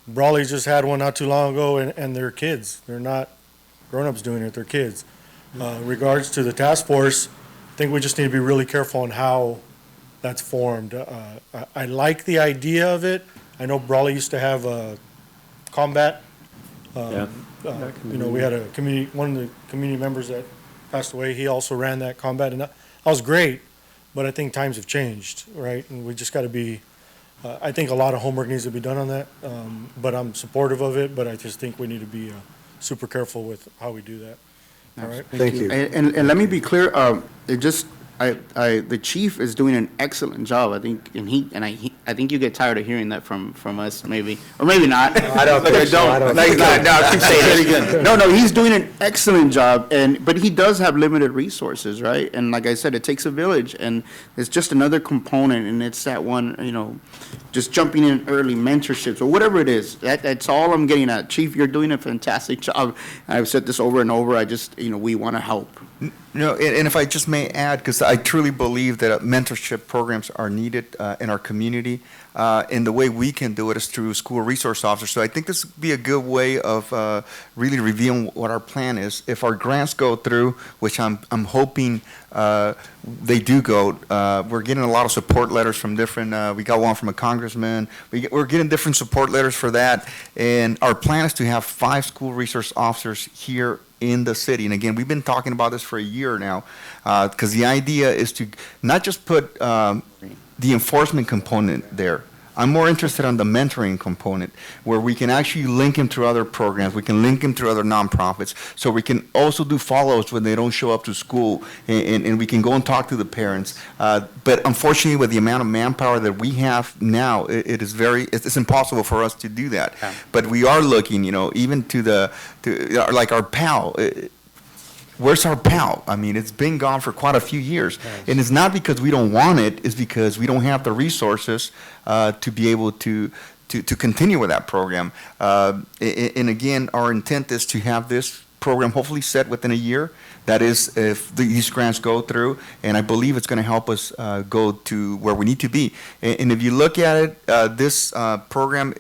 Brawley just had one not too long ago, and they're kids. They're not grown-ups doing it. They're kids. Regards to the task force, I think we just need to be really careful on how that's formed. I like the idea of it. I know Brawley used to have combat. Yeah. You know, we had one of the community members that passed away. He also ran that combat, and that was great. But I think times have changed, right? And we just got to be. I think a lot of homework needs to be done on that. But I'm supportive of it. But I just think we need to be super careful with how we do that. All right. Thank you. And let me be clear, the chief is doing an excellent job, I think, I think you get tired of hearing that from us, maybe, or maybe not. I don't think so. I don't think so. No, keep saying it again. No, he's doing an excellent job, but he does have limited resources, right? And like I said, it takes a village, and it's just another component, and it's that one, you know, just jumping in early, mentorships, or whatever it is. That's all I'm getting at. Chief, you're doing a fantastic job. I've said this over and over. We want to help. No, and if I just may add, because I truly believe that mentorship programs are needed in our community, and the way we can do it is through school resource officers. So I think this would be a good way of really revealing what our plan is. If our grants go through, which I'm hoping they do go, we're getting a lot of support letters from different, we got one from a congressman, we're getting different support letters for that, and our plan is to have 5 school resource officers here in the city. And again, we've been talking about this for a year now, because the idea is to not just put the enforcement component there. I'm more interested on the mentoring component, where we can actually link them through other programs, we can link them through other nonprofits, so we can also do follow-ups when they don't show up to school, and we can go and talk to the parents. But unfortunately, with the amount of manpower that we have now, it's impossible for us to do that. Yeah. But we are looking, you know, even to like our PAL. Where's our PAL? I mean, it's been gone for quite a few years. Yes. And it's not because we don't want it, it's because we don't have the resources to be able to continue with that program. And again, our intent is to have this program hopefully set within a year. That is, if these grants go through, and I believe it's going to help us go to where we need to be. And if you look at it, this program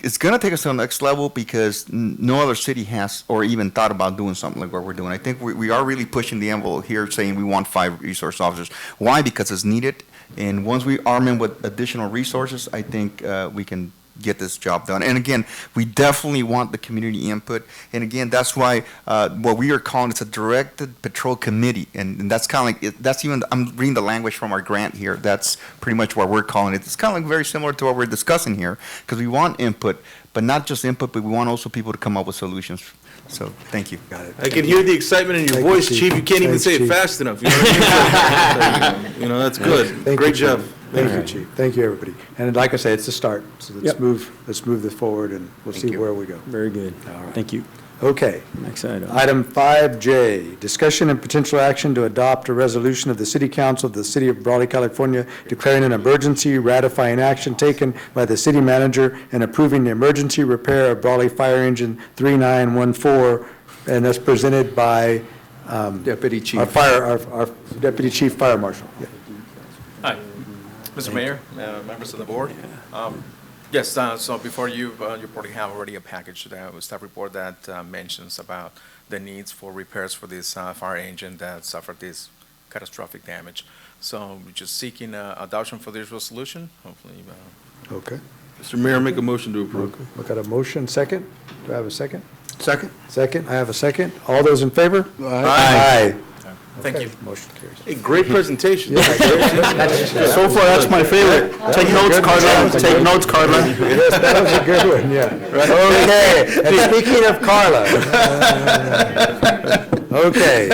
it's going to take us to the next level, because no other city has or even thought about doing something like what we're doing. I think we are really pushing the envelope here, saying we want 5 resource officers. Why? Because it's needed, and once we arm them with additional resources, I think we can get this job done. And again, we definitely want the community input. And again, that's why what we are calling, it's a directed patrol committee. And that's kind of like, that's even, I'm reading the language from our grant here. That's pretty much what we're calling it. It's kind of like very similar to what we're discussing here, because we want input, but not just input, but we want also people to come up with solutions. So, thank you. Got it. I can hear the excitement in your voice, Chief. You can't even say it fast enough. You know what I mean? You know, that's good. Great job. Thank you, Chief. Thank you, everybody. And like I say, it's a start, so let's move this forward, and we'll see where we go. Very good. All right. Thank you. Okay. Next item. Item 5J, discussion and potential action to adopt a resolution of the City Council of the City of Brawley, California, declaring an emergency, ratifying action taken by the city manager, and approving the emergency repair of Brawley Fire Engine 3914, and that's presented by Deputy Chief. our Deputy Chief Fire Marshal. Yeah. Hi, Mr. Mayor, members of the board. Yes, so before you probably have already a package, a staff report that mentions about the needs for repairs for this fire engine that suffered this catastrophic damage. So we're just seeking adoption for this resolution, hopefully. Okay. Mr. Mayor, make a motion to approve. Okay. Look at a motion. Second? Do I have a second? Second. Second. I have a second. All those in favor? Aye. Thank you. Motion carries. Hey, great presentation. So far, that's my favorite. Take notes, Carla. Take notes, Carla. Yes, that was a good one, yeah. Okay, and speaking of Carla. Okay.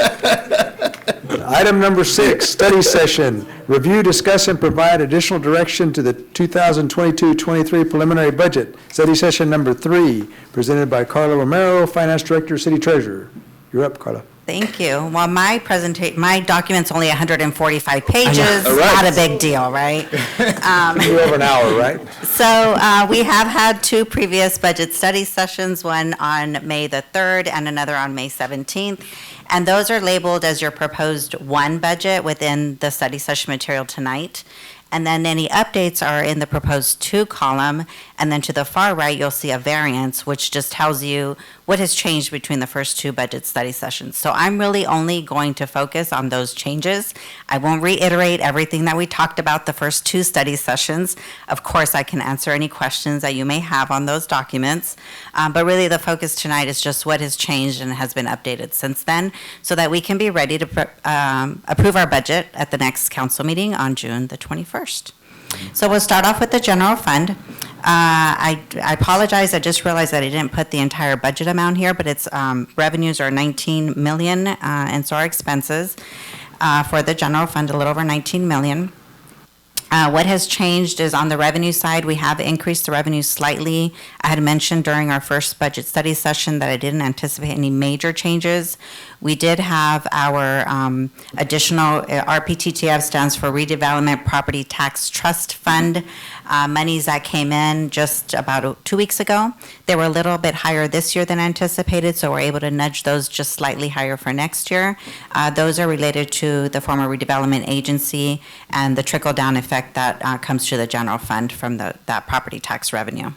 Item number 6, study session. Review, discuss, and provide additional direction to the 2022-23 preliminary budget. Study session number 3, presented by Carla Romero, Finance Director, City Treasurer. You're up, Carla. Thank you. Well, my document's only 145 pages, All right. not a big deal, right? You're over an hour, right? So we have had 2 previous budget study sessions, one on May the 3rd and another on May 17th. And those are labeled as your proposed 1 budget within the study session material tonight. And then any updates are in the proposed 2 column. And then to the far right, you'll see a variance, which just tells you what has changed between the first 2 budget study sessions. So I'm really only going to focus on those changes. I won't reiterate everything that we talked about the first 2 study sessions. Of course, I can answer any questions that you may have on those documents. But really the focus tonight is just what has changed and has been updated since then, so that we can be ready to approve our budget at the next council meeting on June the 21st. So we'll start off with the general fund. I apologize, I just realized that I didn't put the entire budget amount here, but its revenues are 19 million, and so our expenses for the general fund, a little over 19 million. What has changed is on the revenue side, we have increased the revenue slightly. I had mentioned during our first budget study session that I didn't anticipate any major changes. We did have our additional, RPTTF stands for Redevelopment Property Tax Trust Fund, monies that came in just about 2 weeks ago. They were a little bit higher this year than anticipated, so we're able to nudge those just slightly higher for next year. Those are related to the former redevelopment agency and the trickle-down effect that comes to the general fund from that property tax revenue.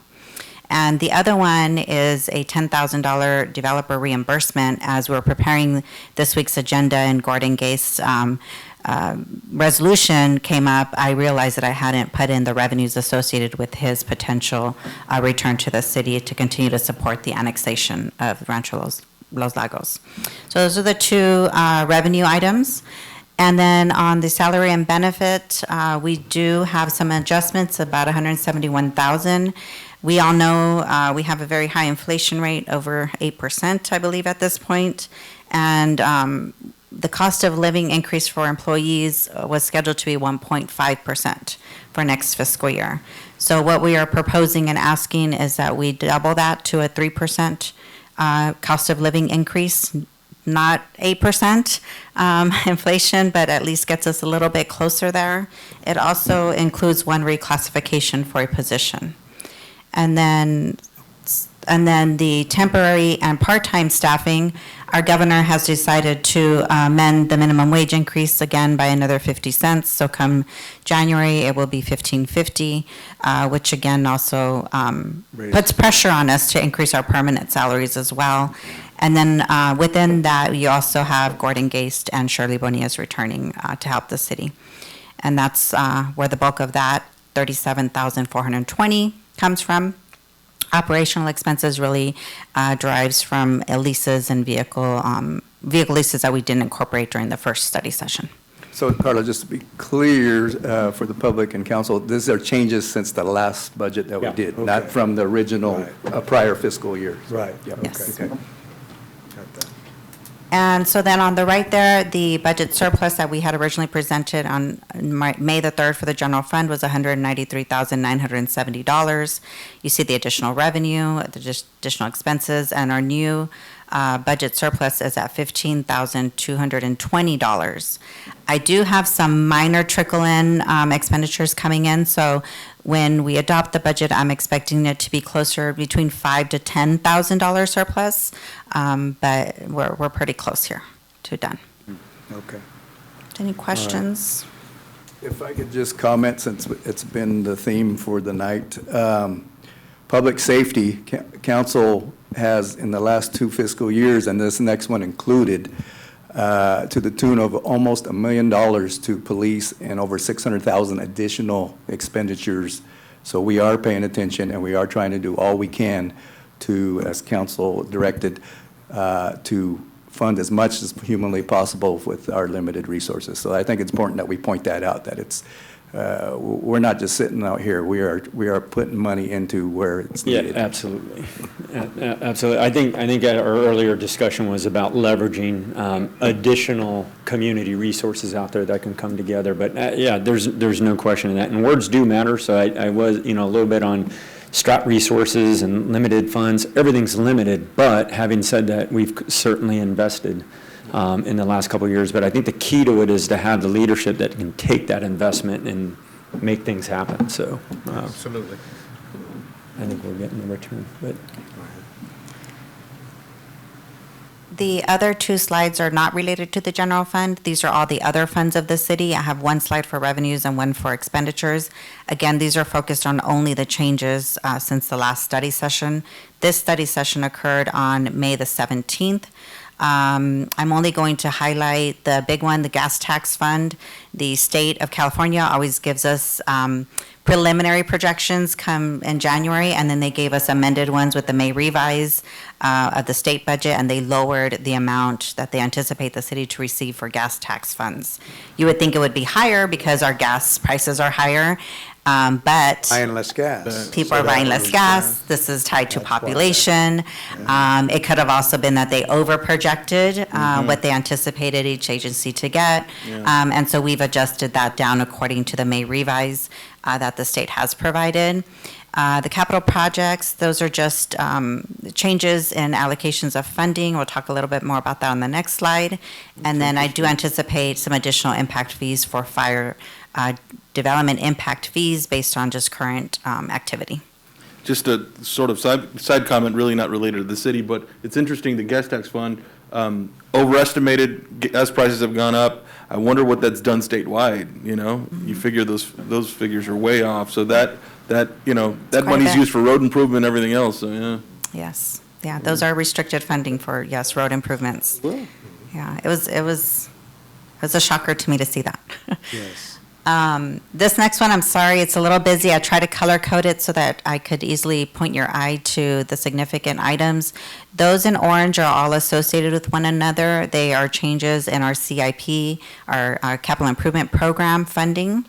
And the other one is a $10,000 developer reimbursement. As we're preparing this week's agenda and Gordon Gase's resolution came up, I realized that I hadn't put in the revenues associated with his potential return to the city to continue to support the annexation of Rancho Los Lagos. So those are the 2 revenue items. And then on the salary and benefit, we do have some adjustments, about $171,000. We all know we have a very high inflation rate, over 8%, I believe, at this point. And the cost of living increase for employees was scheduled to be 1.5% for next fiscal year. So what we are proposing and asking is that we double that to a 3% cost of living increase, not 8% inflation, but at least gets us a little bit closer there. It also includes 1 reclassification for a position. And then the temporary and part-time staffing, our governor has decided to amend the minimum wage increase again by another 50 cents. So come January, it will be $15.50, which again also puts pressure on us to increase our permanent salaries as well. And then within that, you also have Gordon Gase and Shirley Bonilla's returning to help the city. And that's where the bulk of that, $37,420. comes from. Operational expenses really derives from leases and vehicle leases that we didn't incorporate during the first study session. So, Carla, just to be clear for the public and council, these are changes since the last budget that we did, not from the original prior fiscal year. Right. Yep. Yes. Okay. And so then on the right there, the budget surplus that we had originally presented on May the 3rd for the general fund was $193,970. You see the additional revenue, the additional expenses, and our new budget surplus is at $15,220. I do have some minor trickle-in expenditures coming in, so when we adopt the budget, I'm expecting it to be closer between $5,000 to $10,000 surplus, but we're pretty close here to done. Okay. Any questions? If I could just comment, since it's been the theme for the night. Public safety, council has in the last 2 fiscal years, and this next one included, to the tune of almost $1 million to police and over 600,000 additional expenditures. So we are paying attention, and we are trying to do all we can to, as council directed, to fund as much as humanly possible with our limited resources. So I think it's important that we point that out, that it's, we're not just sitting out here. We are putting money into where it's needed. Yeah, absolutely. Absolutely. I think our earlier discussion was about leveraging additional community resources out there that can come together. But yeah, there's no question in that. And words do matter. So I was, a little bit on strat resources and limited funds. Everything's limited. But having said that, we've certainly invested in the last couple of years, but I think the key to it is to have the leadership that can take that investment and make things happen. So, Absolutely. I think we're getting the return. But The other 2 slides are not related to the general fund. These are all the other funds of the city. I have 1 slide for revenues and 1 for expenditures. Again, these are focused on only the changes since the last study session. This study session occurred on May the 17th. I'm only going to highlight the big one, the gas tax fund. The state of California always gives us preliminary projections come in January, and then they gave us amended ones with the May revise of the state budget, and they lowered the amount that they anticipate the city to receive for gas tax funds. You would think it would be higher because our gas prices are higher, but Buying less gas. people are buying less gas. This is tied to population. It could have also been that they over-projected what they anticipated each agency to get. And so we've adjusted that down according to the May revise that the state has provided. The capital projects, those are just changes in allocations of funding. We'll talk a little bit more about that on the next slide. And then I do anticipate some additional impact fees for fire development impact fees based on just current activity. Just a sort of side comment, really not related to the city, but it's interesting, the gas tax fund overestimated, gas prices have gone up. I wonder what that's done statewide, You figure those figures are way off, so that money's used for road improvement and everything else, so yeah. Yes, yeah, those are restricted funding for, yes, road improvements. Cool. Yeah, it was a shocker to me to see that. Yes. This next one, I'm sorry, it's a little busy. I try to color code it so that I could easily point your eye to the significant items. Those in orange are all associated with one another. They are changes in our CIP, our capital improvement program funding.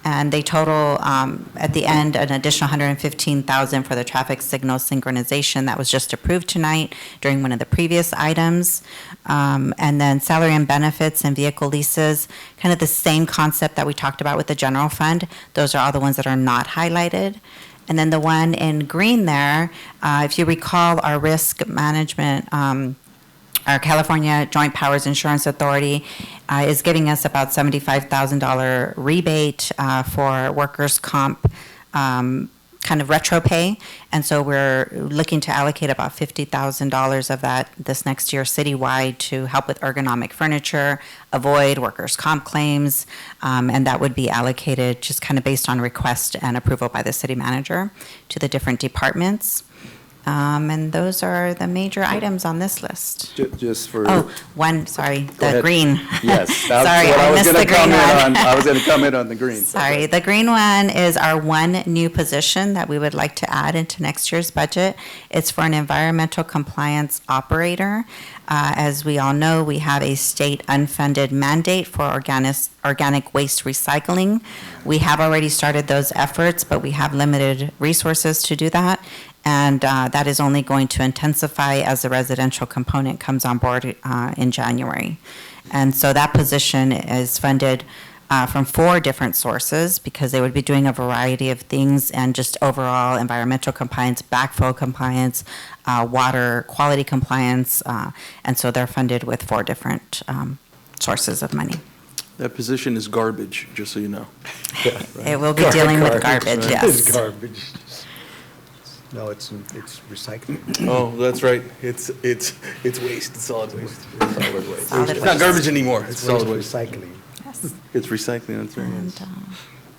And they total, at the end, an additional $115,000 for the traffic signal synchronization that was just approved tonight during one of the previous items. And then salary and benefits and vehicle leases, kind of the same concept that we talked about with the general fund. Those are all the ones that are not highlighted. And then the one in green there, if you recall, our risk management, our California Joint Powers Insurance Authority is giving us about $75,000 rebate for workers' comp kind of retro pay. And so we're looking to allocate about $50,000 of that this next year citywide to help with ergonomic furniture, avoid workers' comp claims, and that would be allocated just kind of based on request and approval by the city manager to the different departments. And those are the major items on this list. Just for. Oh, sorry, Go the ahead. green. Yes, that's Sorry, what I was missed going the to green comment one. on. I was going to comment on the green. Sorry, the green one is our one new position that we would like to add into next year's budget. It's for an environmental compliance operator. As we all know, we have a state unfunded mandate for organic waste recycling. We have already started those efforts, but we have limited resources to do that. And that is only going to intensify as the residential component comes on board in January. And so that position is funded from 4 different sources because they would be doing a variety of things and just overall environmental compliance, backflow compliance, water quality compliance. And so they're funded with 4 different sources of money. That position is garbage, just so you know. It will be dealing with garbage, yes. It's garbage. No, it's recycling. Oh, that's right. It's waste. It's solid waste. Solid waste. It's not garbage anymore. It's solid waste. Recycling. Yes. It's recycling, that's right. And,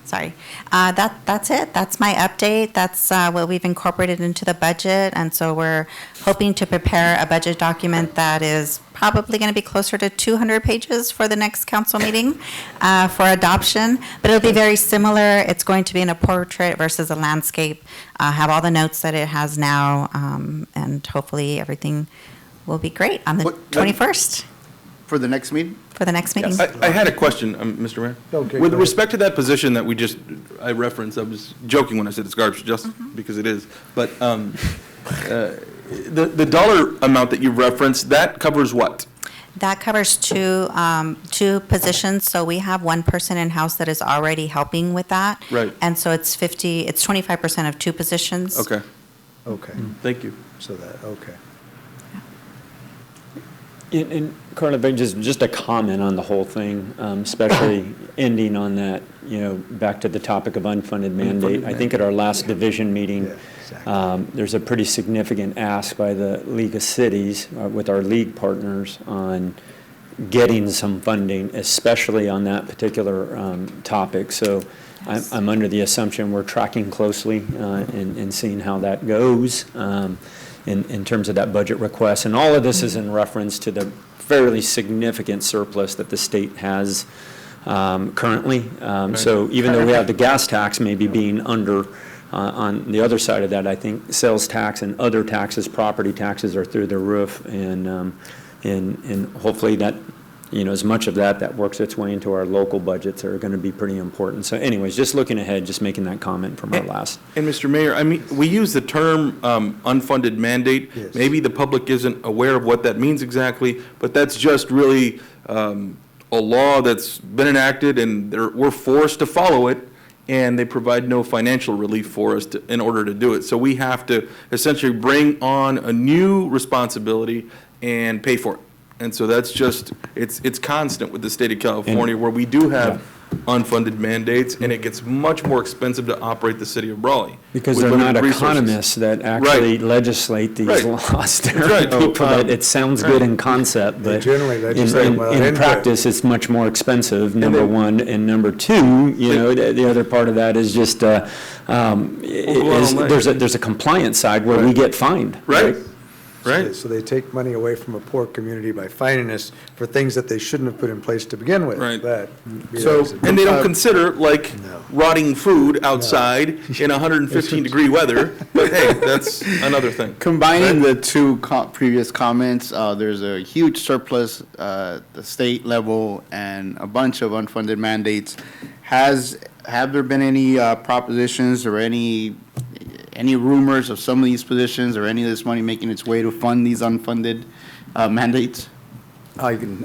sorry. That's it. That's my update. That's what we've incorporated into the budget. And so we're hoping to prepare a budget document that is probably going to be closer to 200 pages for the next council meeting for adoption. But it'll be very similar. It's going to be in a portrait versus a landscape. Have all the notes that it has now. And hopefully everything will be great on the 21st. For the next meeting? For the next meeting. I had a question, Mr. Mayor. Okay, With go respect to that position that I referenced, I was joking when I said it's garbage, just because it is. But the dollar amount that you referenced, that covers what? That covers two positions. So we have one person in-house that is already helping with that. Right. And so it's 25% of 2 positions. Okay. Okay. Thank you. So that, okay. And Carla, just a comment on the whole thing, especially ending on that, back to the topic of unfunded mandate. I think at our last division meeting, there's a pretty significant ask by the League of Cities with our league partners on getting some funding, especially on that particular topic. So I'm under the assumption we're tracking closely and seeing how that goes. In terms of that budget request. And all of this is in reference to the fairly significant surplus that the state has currently. So even though we have the gas tax maybe being under, on the other side of that, I think sales tax and other taxes, property taxes are through the roof. And hopefully that, as much of that works its way into our local budgets are going to be pretty important. So anyways, just looking ahead, just making that comment from our last. And Mr. Mayor, I mean, we use the term unfunded mandate. Yes. Maybe the public isn't aware of what that means exactly, but that's just really a law that's been enacted and we're forced to follow it, and they provide no financial relief for us in order to do it. So we have to essentially bring on a new responsibility and pay for it. And so that's just, it's constant with the state of California where we do have unfunded mandates, and it gets much more expensive to operate the city of Brawley. Because with they're not limited resources. economists that actually legislate these laws. They're people that it sounds good in concept, but generally legislate well in into practice, it's much more expensive, number one. And number two, the other part of that is just, there's a compliance side where we get fined. Right. So they take money away from a poor community by fining us for things that they shouldn't have put in place to begin with. Right. But, So, and they don't consider rotting food outside in 115-degree weather, but hey, that's another thing. Combining the two previous comments, there's a huge surplus at the state level and a bunch of unfunded mandates. Have there been any propositions or any rumors of some of these positions or any of this money making its way to fund these unfunded mandates? I can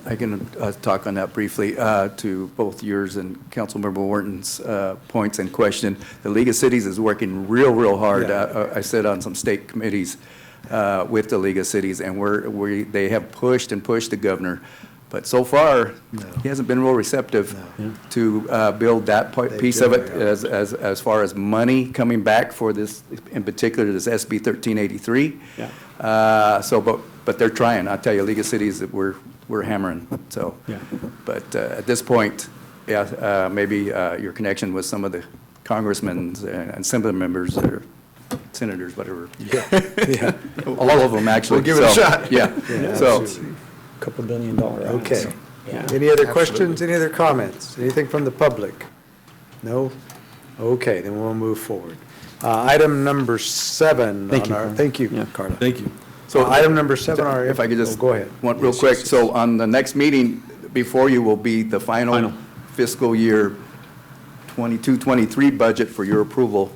talk on that briefly to both yours and Councilmember Wharton's points and question. The League of Cities is working real hard. I sit on some state committees with the League of Cities, and they have pushed the governor. But so far, he hasn't been real receptive to build that piece of it as far as money coming back for this, in particular, this SB 1383. But they're trying. I'll tell you, League of Cities, we're hammering. So, but at this point, maybe your connection with some of the congressmen and assembly members senators, whatever. Yeah. All of them, actually. We'll give it a So, shot. Yeah, Yeah, so, absolutely. Couple $1 billion ads. Okay. Yeah. Any other questions, any other comments? Anything from the public? No? Okay, then we'll move forward. Item number 7 Thank on you, our, Carla. thank you, Yeah. Carla. thank you. So Item number 7, our. If I could just. Go ahead. One real Yes, quick. yes, So on the next meeting, before you will be the final fiscal year 22-23 budget for your approval,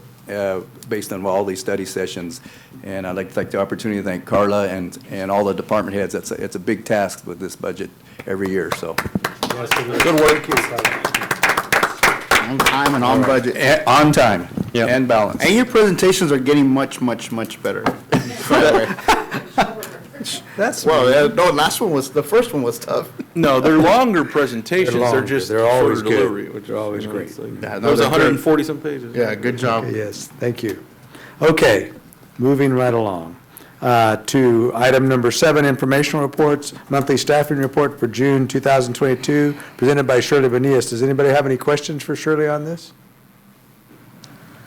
based on all these study sessions. And I'd like to take the opportunity to thank Carla and all the department heads. It's a big task with this budget every year, so. Good work. On time and on budget. On time Yep. and balance. And your presentations are getting much, much, much better. That's. Well, the first one was tough. No, they're longer presentations. They're They're longer. just They're always shorter good. delivery. They're always You know, great. it's like- Yeah, no, That was they're great. 140 some pages. Yeah, good job. Okay, yes, thank you. Okay, moving right along to item number 7, informational reports, monthly staffing report for June 2022, presented by Shirley Benias. Does anybody have any questions for Shirley on this?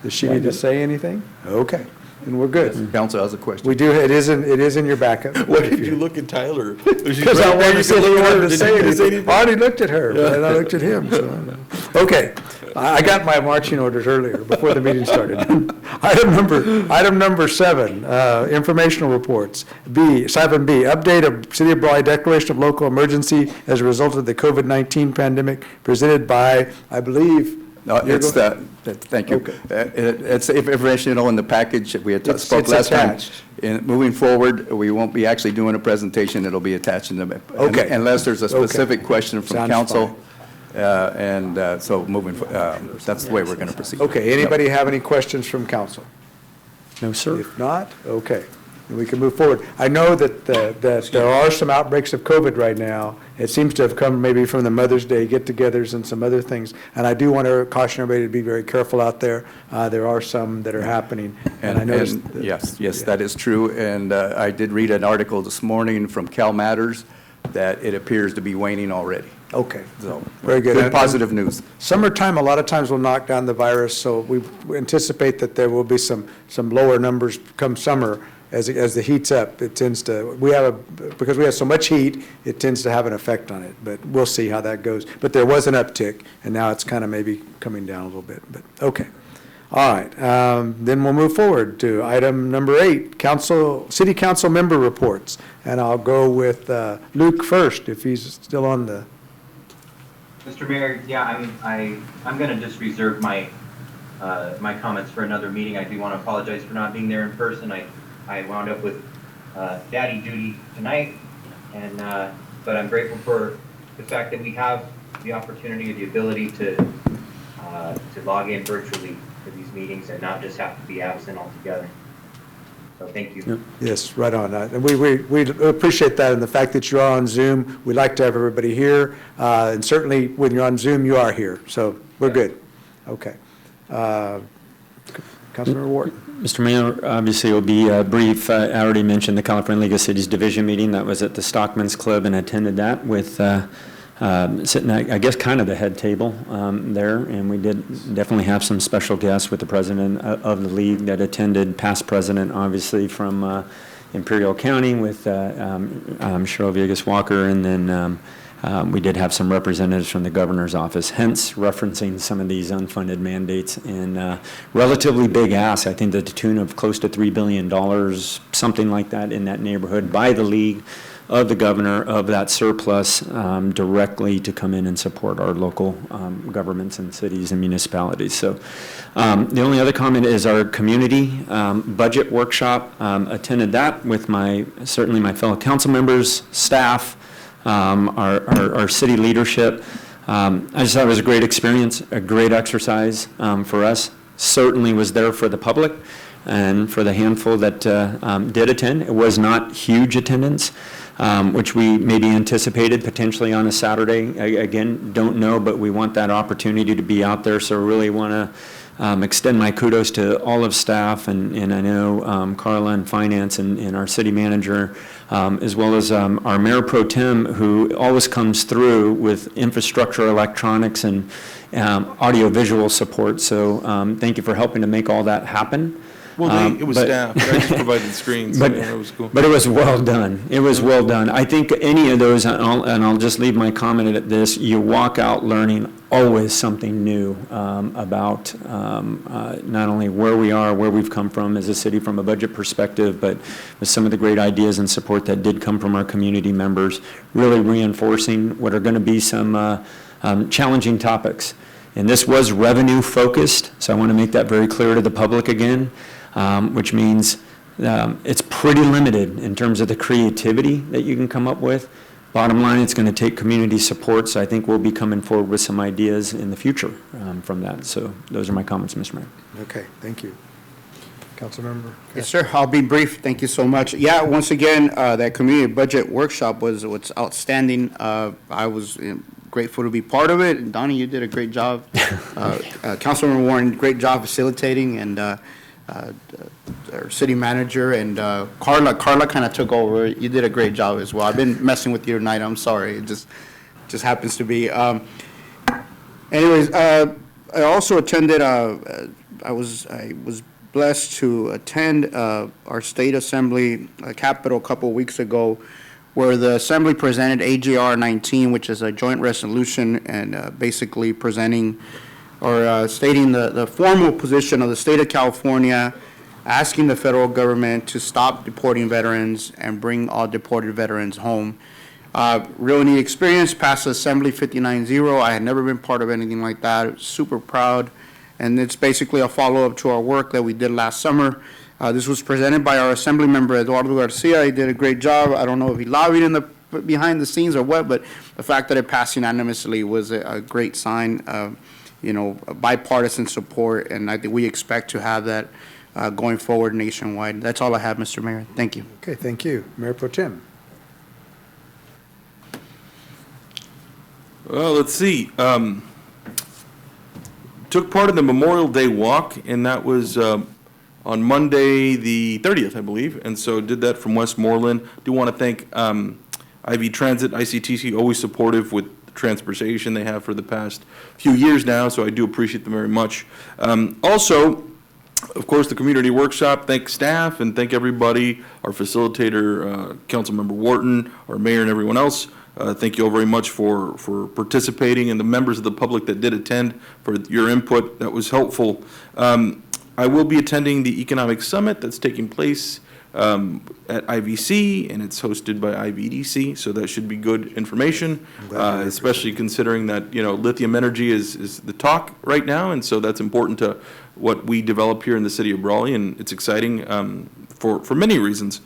Does she need to say anything? Okay, then we're good. Council has a question. We do, it is in your backup. Why did you look at Tyler? Because I wanted to see if he wanted to say anything. I already looked at her, but I looked at him, so I don't know. Okay, I got my marching orders earlier, before the meeting started. Item number 7, informational reports. 7B, update of City of Brawley declaration of local emergency as a result of the COVID-19 pandemic, presented by, I believe. No, it's thank you. Okay. It's information, in the package that we had spoke It's last time. attached. And moving forward, we won't be actually doing a presentation, it'll be attached in the. Okay. Unless there's a Okay. specific question from Sounds council. So that's the way we're going to proceed. Okay, anybody have any questions from council? No, sir. If not, okay, then we can move forward. I know that there are some outbreaks of COVID right now. It seems to have come maybe from the Mother's Day get-togethers and some other things. And I do want to caution everybody to be very careful out there. There are some that are happening, and I noticed. Yes, that is true. And I did read an article this morning from Cal Matters that it appears to be waning already. Okay, So, very good. And- positive news. Summertime, a lot of times will knock down the virus, so we anticipate that there will be some lower numbers come summer. As the heat's up, it tends to, because we have so much heat, it tends to have an effect on it, but we'll see how that goes. But there was an uptick, and now it's kind of maybe coming down a little bit, but, okay. All right, then we'll move forward to item number 8, city council member reports. And I'll go with Luke first, if he's still on the. Mr. Mayor, yeah, I'm going to just reserve my my comments for another meeting. I do want to apologize for not being there in person. I wound up with daddy duty tonight, and but I'm grateful for the fact that we have the opportunity, the ability to log in virtually for these meetings and not just have to be absent altogether. So thank you. Yes, right on. And we appreciate that, and the fact that you are on Zoom. We like to have everybody here, and certainly when you're on Zoom, you are here. So we're good. Okay. Councilmember Ward. Mr. Mayor, obviously it'll be brief. I already mentioned the California League of Cities Division meeting. That was at the Stockman's Club, and attended that with sitting at, I guess, kind of the head table there. And we did definitely have some special guests with the president of the league that attended, past president, obviously, from Imperial County with Cheryl Villegas Walker, and then we did have some representatives from the governor's office, hence referencing some of these unfunded mandates and relatively big asks. I think to the tune of close to $3 billion, something like that in that neighborhood, by the league, of the governor, of that surplus directly to come in and support our local governments and cities and municipalities. So the only other comment is our community budget workshop. Attended that with certainly my fellow council members, staff, our city leadership. I just thought it was a great experience, a great exercise for us. Certainly was there for the public and for the handful that did attend. It was not huge attendance, which we maybe anticipated potentially on a Saturday. Again, don't know, but we want that opportunity to be out there. So really want to extend my kudos to all of staff, and I know Carla and finance and our city manager, as well as our mayor pro tem, who always comes through with infrastructure, electronics, and audio-visual support. So thank you for helping to make all that happen. Well, it was But- staff. I just provided screens, so But, yeah, it was cool. but it was well done. It was well done. I think any of those, and I'll just leave my comment at this, you walk out learning always something new about not only where we are, where we've come from as a city from a budget perspective, but with some of the great ideas and support that did come from our community members, really reinforcing what are going to be some challenging topics. And this was revenue focused, so I want to make that very clear to the public again, which means it's pretty limited in terms of the creativity that you can come up with. Bottom line, it's going to take community support, so I think we'll be coming forward with some ideas in the future from that. So those are my comments, Mr. Mayor. Okay, thank you. Councilmember? Yes, sir. I'll be brief. Thank you so much. Yeah, once again, that community budget workshop was outstanding. I was grateful to be part of it. And Donnie, you did a great job. Councilmember Warren, great job facilitating, and our city manager and Carla kind of took over. You did a great job as well. I've been messing with you tonight. I'm sorry. It just happens to be. Anyways, I also attended. I was blessed to attend our state assembly Capitol a couple of weeks ago, where the Assembly presented AGR 19, which is a joint resolution, and basically presenting or stating the formal position of the state of California, asking the federal government to stop deporting veterans and bring all deported veterans home. Real neat experience, passed Assembly 59-0. I had never been part of anything like that. Super proud. And it's basically a follow-up to our work that we did last summer. This was presented by our Assembly member, Eduardo Garcia. He did a great job. I don't know if he lobbied behind the scenes or what, but the fact that it passed unanimously was a great sign of, bipartisan support, and I think we expect to have that going forward nationwide. That's all I have, Mr. Mayor. Thank you. Okay, thank you. Mayor Pro Tem. Well, let's see. Took part in the Memorial Day walk, and that was on Monday, the 30th, I believe, and so did that from Westmoreland. Do want to thank IV Transit, ICTC, always supportive with the transportation they have for the past few years now, so I do appreciate them very much. Also, of course, the community workshop, thank staff and thank everybody, our facilitator, Councilmember Wharton, our mayor, and everyone else. Thank you all very much for participating, and the members of the public that did attend for your input. That was helpful. I will be attending the Economic Summit that's taking place at IVC, and it's hosted by IVDC, so that should be good information, especially considering that, lithium energy is the talk right now, and so that's important to what we develop here in the city of Brawley, and it's exciting for many reasons.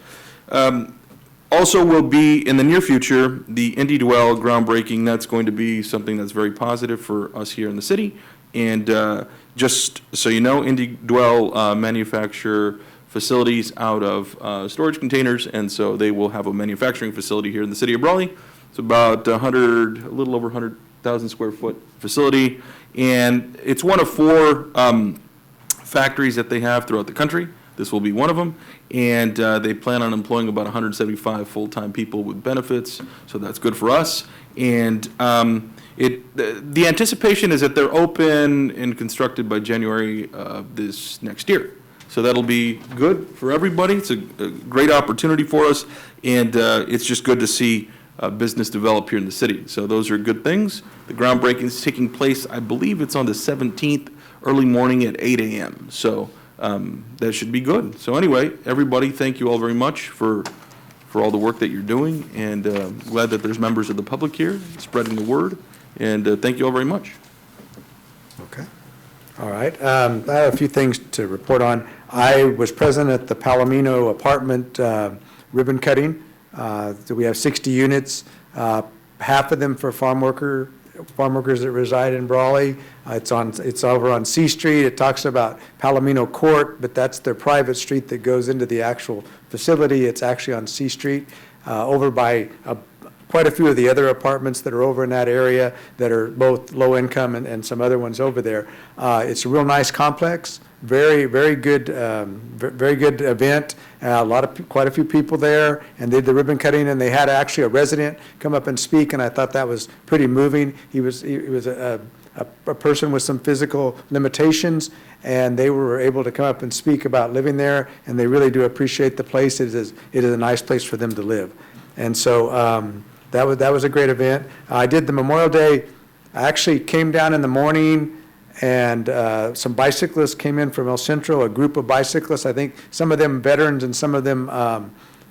Also will be, in the near future, the Indy Dwell groundbreaking. That's going to be something that's very positive for us here in the city. And just so you know, Indy Dwell manufacture facilities out of storage containers, and so they will have a manufacturing facility here in the city of Brawley. It's about a little over 100,000 square foot facility, and it's one of 4 factories that they have throughout the country. This will be one of them, and they plan on employing about 175 full-time people with benefits, so that's good for us. And the anticipation is that they're open and constructed by January of this next year. So that'll be good for everybody. It's a great opportunity for us, and it's just good to see business develop here in the city. So those are good things. The groundbreaking is taking place, I believe it's on the 17th, early morning at 8 a.m. So that should be good. So anyway, everybody, thank you all very much for all the work that you're doing, and glad that there's members of the public here spreading the word, and thank you all very much. Okay. All right. I have a few things to report on. I was present at the Palomino apartment ribbon cutting. So we have 60 units, half of them for farm workers that reside in Brawley. It's over on C Street. It talks about Palomino Court, but that's their private street that goes into the actual facility. It's actually on C Street, over by quite a few of the other apartments that are over in that area that are both low income and some other ones over there. It's a real nice complex. Very, very good event. Quite a few people there, and they did the ribbon cutting, and they had actually a resident come up and speak, and I thought that was pretty moving. He was a a person with some physical limitations, and they were able to come up and speak about living there, and they really do appreciate the place. It is a nice place for them to live. And so that was a great event. I did the Memorial Day. I actually came down in the morning, and some bicyclists came in from El Centro, a group of bicyclists, I think some of them veterans and some of them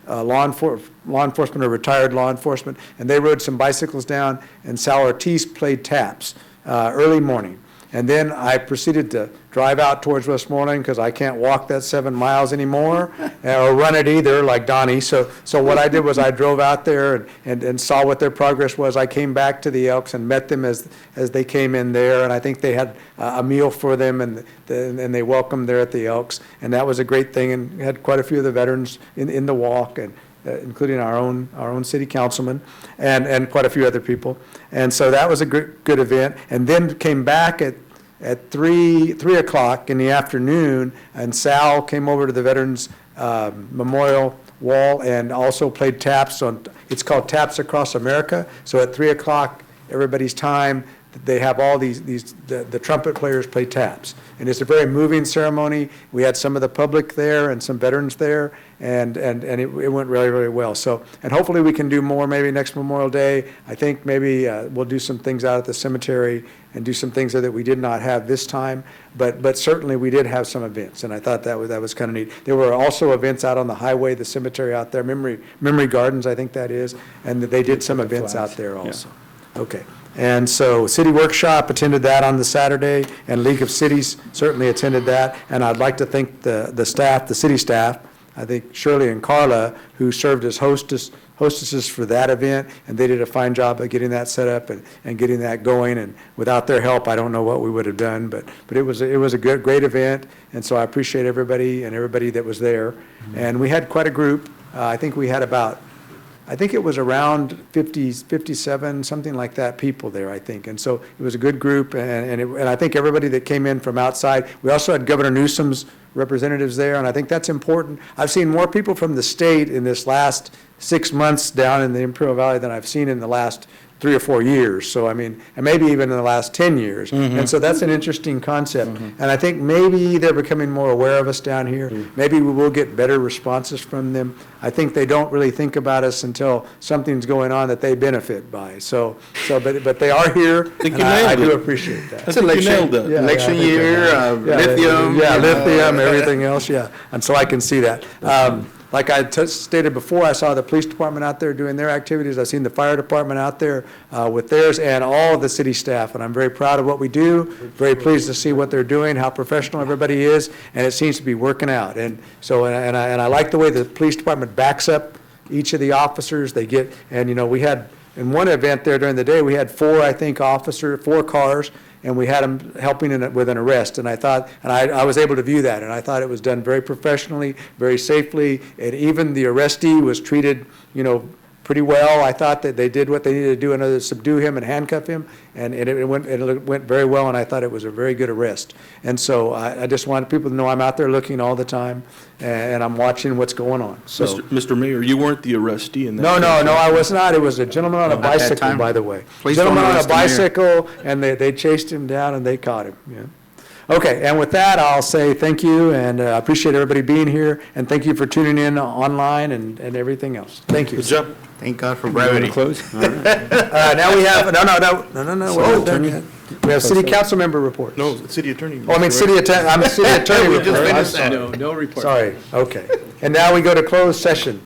law enforcement or retired law enforcement, and they rode some bicycles down, and Sal Ortiz played taps early morning. And then I proceeded to drive out towards Westmoreland because I can't walk that 7 miles anymore, or run it either, like Donnie. So what I did was I drove out there and saw what their progress was. I came back to the Elks and met them as they came in there, and I think they had a meal for them, and they welcomed there at the Elks, and that was a great thing. And had quite a few of the veterans in the walk, and including our own city councilman, and quite a few other people. And so that was a good event. And then came back at 3 o'clock in the afternoon, and Sal came over to the Veterans Memorial Wall and also played taps on, it's called Taps Across America. So at 3 o'clock, everybody's time, they have all the trumpet players play taps. And it's a very moving ceremony. We had some of the public there and some veterans there, and it went really, really well. So, and hopefully we can do more maybe next Memorial Day. I think maybe we'll do some things out at the cemetery and do some things that we did not have this time. But certainly we did have some events, and I thought that was kind of neat. There were also events out on the highway, the cemetery out there, Memory Gardens, I think that is, and they did some events out there also. Yeah. Okay. And so City Workshop attended that on the Saturday, and League of Cities certainly attended that. And I'd like to thank the staff, the city staff, I think Shirley and Carla, who served as hostesses for that event, and they did a fine job of getting that set up and getting that going. And without their help, I don't know what we would have done, but it was a great event, and so I appreciate everybody that was there. Mm-hmm. And we had quite a group. I think we had I think it was around 57, something like that, people there, I think. And so it was a good group, and I think everybody that came in from outside. We also had Governor Newsom's representatives there, and I think that's important. I've seen more people from the state in this last 6 months down in the Imperial Valley than I've seen in the last 3 or 4 years. So, I mean, and maybe even in the last 10 years. Mm-hmm. And so that's an interesting concept. Mm-hmm. And I think maybe they're becoming more aware of us down here. Mm-hmm. Maybe we will get better responses from them. I think they don't really think about us until something's going on that they benefit by. But they are here, and I do appreciate that. That's election year, lithium. Yeah, lithium, everything else, yeah. And so I can see that. Like I stated before, I saw the police department out there doing their activities. I've seen the fire department out there with theirs, and all of the city staff. And I'm very proud of what we do, very pleased to see what they're doing, how professional everybody is, and it seems to be working out. And so, and I like the way the police department backs up each of the officers. They get, and you know, we had, in one event there during the day, we had 4 cars, and we had them helping with an arrest. And I thought, and I was able to view that, and I thought it was done very professionally, very safely, and even the arrestee was treated, you know, pretty well. I thought that they did what they needed to do in order to subdue him and handcuff him, and it went very well, and I thought it was a very good arrest. And so I just wanted people to know I'm out there looking all the time, and I'm watching what's going on. So, Mr. Mayor, you weren't the arrestee in that No, I was not. It was a gentleman on a bicycle, by the way. Gentleman on a bicycle, and they chased him down, and they caught him, yeah. Okay, and with that, I'll say thank you, and I appreciate everybody being here, and thank you for tuning in online and everything else. Thank you. Good job. Thank God for brevity. Close? Now we have, no, we're not done yet. We have city council member report. No, city attorney. Oh, I mean, I'm a city attorney report. We just finished I'm that. sorry. No report. Sorry, okay. And now we go to closed session.